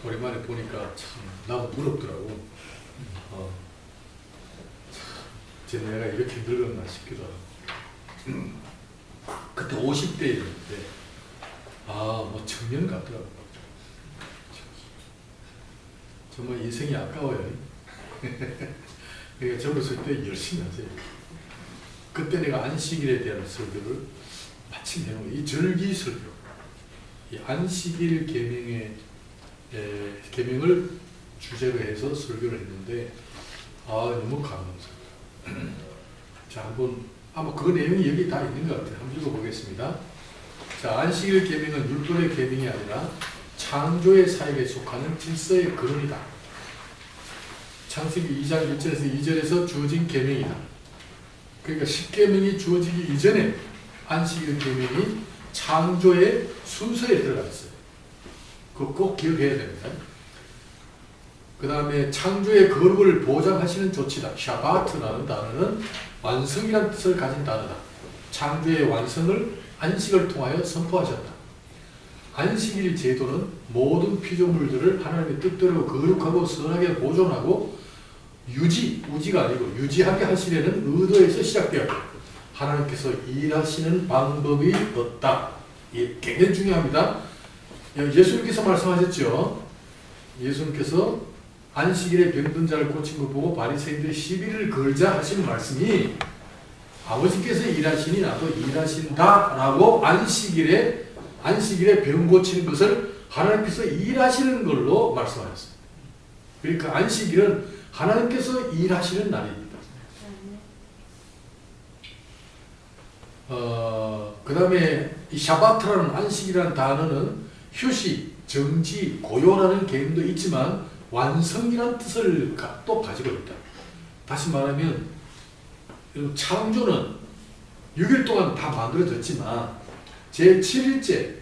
오랜만에 보니까 참 나도 부럽더라고. 제 내가 이렇게 늙었나 싶기도 하고. 그때 50대였는데 뭐 청년 같더라고. 정말 인생이 아까워요. 그러니까 젊었을 때 열심히 하세요. 그때 내가 안식일에 대한 설교를 마침 해놓은 이 절기 설교, 이 안식일 계명을 주제로 해서 설교를 했는데 너무 감동스러워요. 자, 한번 아마 그 내용이 여기 다 있는 것 같아요. 한번 읽어보겠습니다. 자, 안식일 계명은 율법의 계명이 아니라 창조의 사역에 속하는 질서의 근원이다. 창세기 2장 1절에서 2절에서 주어진 계명이다. 그러니까 10계명이 주어지기 이전에 안식일 계명이 창조의 순서에 들어가 있어요. 그거 꼭 기억해야 됩니다. 그 다음에 창조의 거룩을 보장하시는 조치다. 샤바트라는 단어는 완성이라는 뜻을 가진 단어다. 창조의 완성을 안식을 통하여 선포하셨다. 안식일 제도는 모든 피조물들을 하나님의 뜻대로 거룩하고 선하게 보존하고 우지가 아니고 유지하게 하시려는 의도에서 시작되었다. 하나님께서 일하시는 방법이 없다. 이게 굉장히 중요합니다. 예수님께서 말씀하셨죠. 예수님께서 안식일에 병든 자를 고친 거 보고 바리새인들이 시비를 걸자 하신 말씀이, 아버지께서 일하시니 나도 일하신다라고 안식일에 병 고치는 것을 하나님께서 일하시는 걸로 말씀하셨어요. 그러니까 안식일은 하나님께서 일하시는 날입니다. 그 다음에 이 샤바트라는 안식이라는 단어는 휴식, 정지, 고요라는 개념도 있지만 완성이라는 뜻을 또 가지고 있다. 다시 말하면 창조는 6일 동안 다 만들어졌지만 제7일째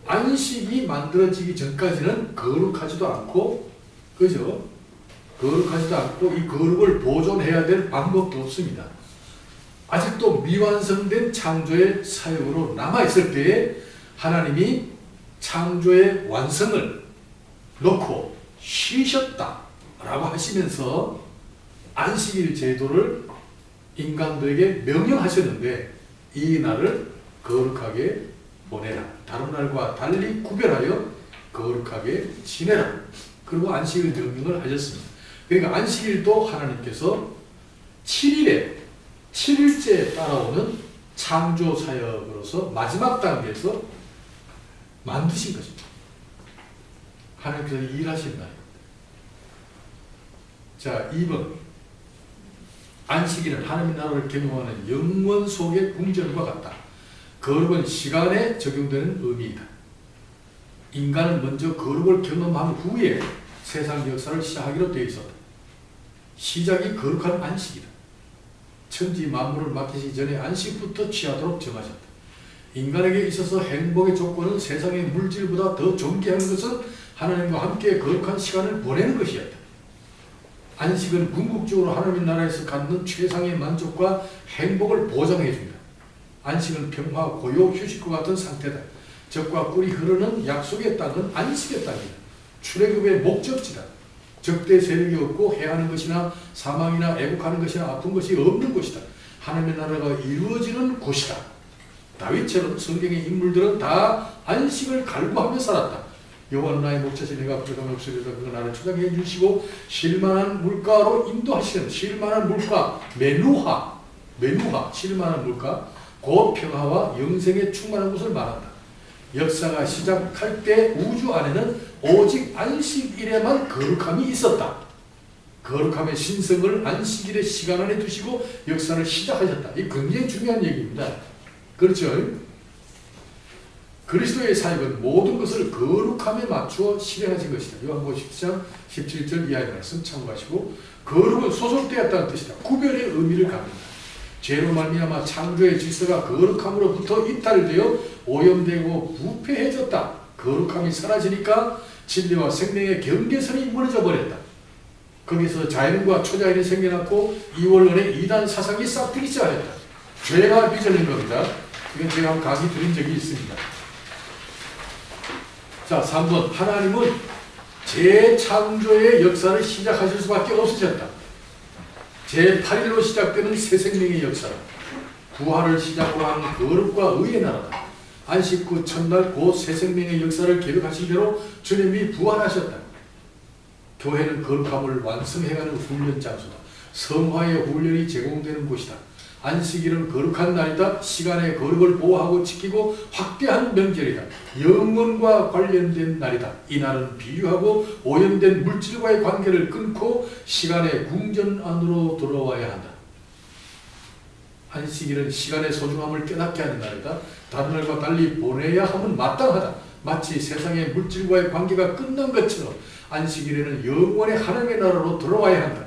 안식이 만들어지기 전까지는 거룩하지도 않고, 그죠? 거룩하지도 않고 이 거룩을 보존해야 될 방법도 없습니다. 아직도 미완성된 창조의 사역으로 남아있을 때에 하나님이 창조의 완성을 놓고 쉬셨다라고 하시면서 안식일 제도를 인간들에게 명령하셨는데, 이 날을 거룩하게 보내라. 다른 날과 달리 구별하여 거룩하게 지내라. 그리고 안식일 명령을 하셨습니다. 그러니까 안식일도 하나님께서 7일째에 따라오는 창조 사역으로서 마지막 단계에서 만드신 것입니다. 하나님께서 일하신 날입니다. 자, 2번. 안식일은 하나님의 나라를 경영하는 영원 속의 궁전과 같다. 거룩은 시간에 적용되는 의미이다. 인간은 먼저 거룩을 경험한 후에 세상 역사를 시작하기로 되어 있었다. 시작이 거룩한 안식이다. 천지 만물을 맡기시기 전에 안식부터 취하도록 정하셨다. 인간에게 있어서 행복의 조건은 세상의 물질보다 더 존귀한 것은 하나님과 함께 거룩한 시간을 보내는 것이었다. 안식은 궁극적으로 하나님 나라에서 갖는 최상의 만족과 행복을 보장해 줍니다. 안식은 평화, 고요, 휴식과 같은 상태다. 적과 꿀이 흐르는 약속의 땅은 안식의 땅이다. 출애굽의 목적지다. 적대 세력이 없고 해하는 것이나 사망이나 애국하는 것이나 아픈 것이 없는 곳이다. 하나님의 나라가 이루어지는 곳이다. 다윗처럼 성경의 인물들은 다 안식을 갈구하며 살았다. 여호와는 나의 목자시 내가 부족함이 없으리로다. 그가 나를 초장해 주시고 쉴만한 물가로 인도하시는 쉴만한 물가 메누하 쉴만한 물가 곧 평화와 영생에 충만한 곳을 말한다. 역사가 시작할 때 우주 안에는 오직 안식일에만 거룩함이 있었다. 거룩함의 신성을 안식일의 시간 안에 두시고 역사를 시작하셨다. 이 굉장히 중요한 얘기입니다. 그렇죠? 그리스도의 사역은 모든 것을 거룩함에 맞추어 실행하신 것이다. 요한복음 10장 17절 이하의 말씀 참고하시고 거룩은 소속되었다는 뜻이다. 구별의 의미를 갖는다. 죄로 말미암아 창조의 질서가 거룩함으로부터 이탈되어 오염되고 부패해졌다. 거룩함이 사라지니까 진리와 생명의 경계선이 무너져 버렸다. 거기서 자연과 초자연이 생겨났고 이원론의 이단 사상이 싹트기 시작했다. 죄가 빚어낸 겁니다. 이건 제가 한 강의 드린 적이 있습니다. 자, 3번. 하나님은 재창조의 역사를 시작하실 수밖에 없으셨다. 제8일로 시작되는 새 생명의 역사는 부활을 시작으로 하는 거룩과 의의 나라다. 안식 후 첫날 곧 새 생명의 역사를 계획하신 대로 주님이 부활하셨다. 교회는 거룩함을 완성해가는 훈련 장소다. 성화의 훈련이 제공되는 곳이다. 안식일은 거룩한 날이다. 시간의 거룩을 보호하고 지키고 확대한 명절이다. 영혼과 관련된 날이다. 이 날은 비유하고 오염된 물질과의 관계를 끊고 시간의 궁전 안으로 들어와야 한다. 안식일은 시간의 소중함을 깨닫게 하는 날이다. 다른 날과 달리 보내야 함은 마땅하다. 마치 세상의 물질과의 관계가 끝난 것처럼 안식일에는 영원의 하나님의 나라로 들어와야 한다.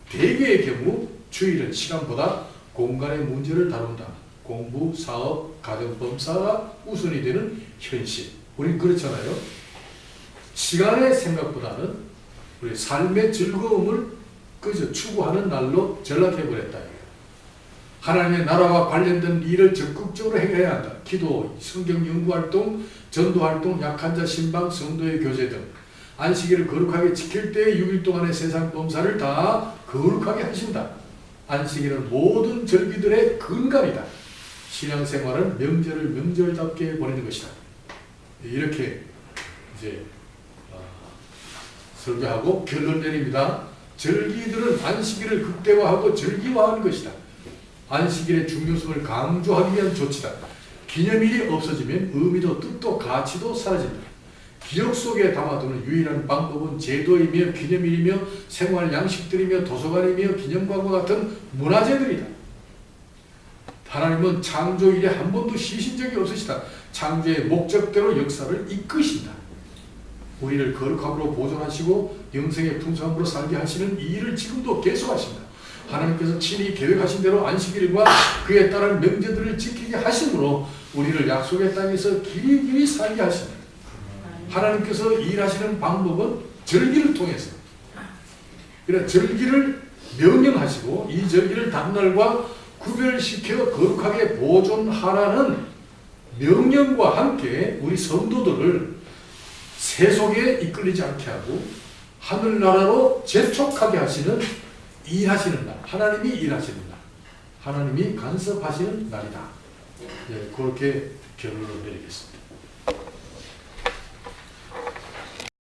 대개의 경우 주일은 시간보다 공간의 문제를 다룬다. 공부, 사업, 가정범사가 우선이 되는 현실. 우린 그렇잖아요. 시간의 생각보다는 우리 삶의 즐거움을 그저 추구하는 날로 전락해버렸다. 하나님의 나라와 관련된 일을 적극적으로 해야 한다. 기도, 성경 연구활동, 전도활동, 약한 자 신방, 성도의 교제 등 안식일을 거룩하게 지킬 때 6일 동안의 세상 범사를 다 거룩하게 하신다. 안식일은 모든 절기들의 근간이다. 신앙생활은 명절을 명절답게 보내는 것이다. 이렇게 이제 설교하고 결론 내립니다. 절기들은 안식일을 극대화하고 절기화하는 것이다. 안식일의 중요성을 강조하기 위한 조치다. 기념일이 없어지면 의미도 뜻도 가치도 사라진다. 기억 속에 담아두는 유일한 방법은 제도이며 기념일이며 생활 양식들이며 도서관이며 기념관과 같은 문화재들이다. 하나님은 창조일에 한 번도 쉬신 적이 없으시다. 창조의 목적대로 역사를 이끄신다. 우리를 거룩함으로 보존하시고 영생의 풍성함으로 살게 하시는 이 일을 지금도 계속하신다. 하나님께서 친히 계획하신 대로 안식일과 그에 따른 명제들을 지키게 하심으로 우리를 약속의 땅에서 길이 살게 하신다. 하나님께서 일하시는 방법은 절기를 통해서 그러니까 절기를 명령하시고 이 절기를 다른 날과 구별시켜 거룩하게 보존하라는 명령과 함께 우리 성도들을 세속에 이끌리지 않게 하고 하늘나라로 재촉하게 하시는 일하시는 날, 하나님이 일하시는 날, 하나님이 간섭하시는 날이다. 네, 그렇게 결론을 내리겠습니다.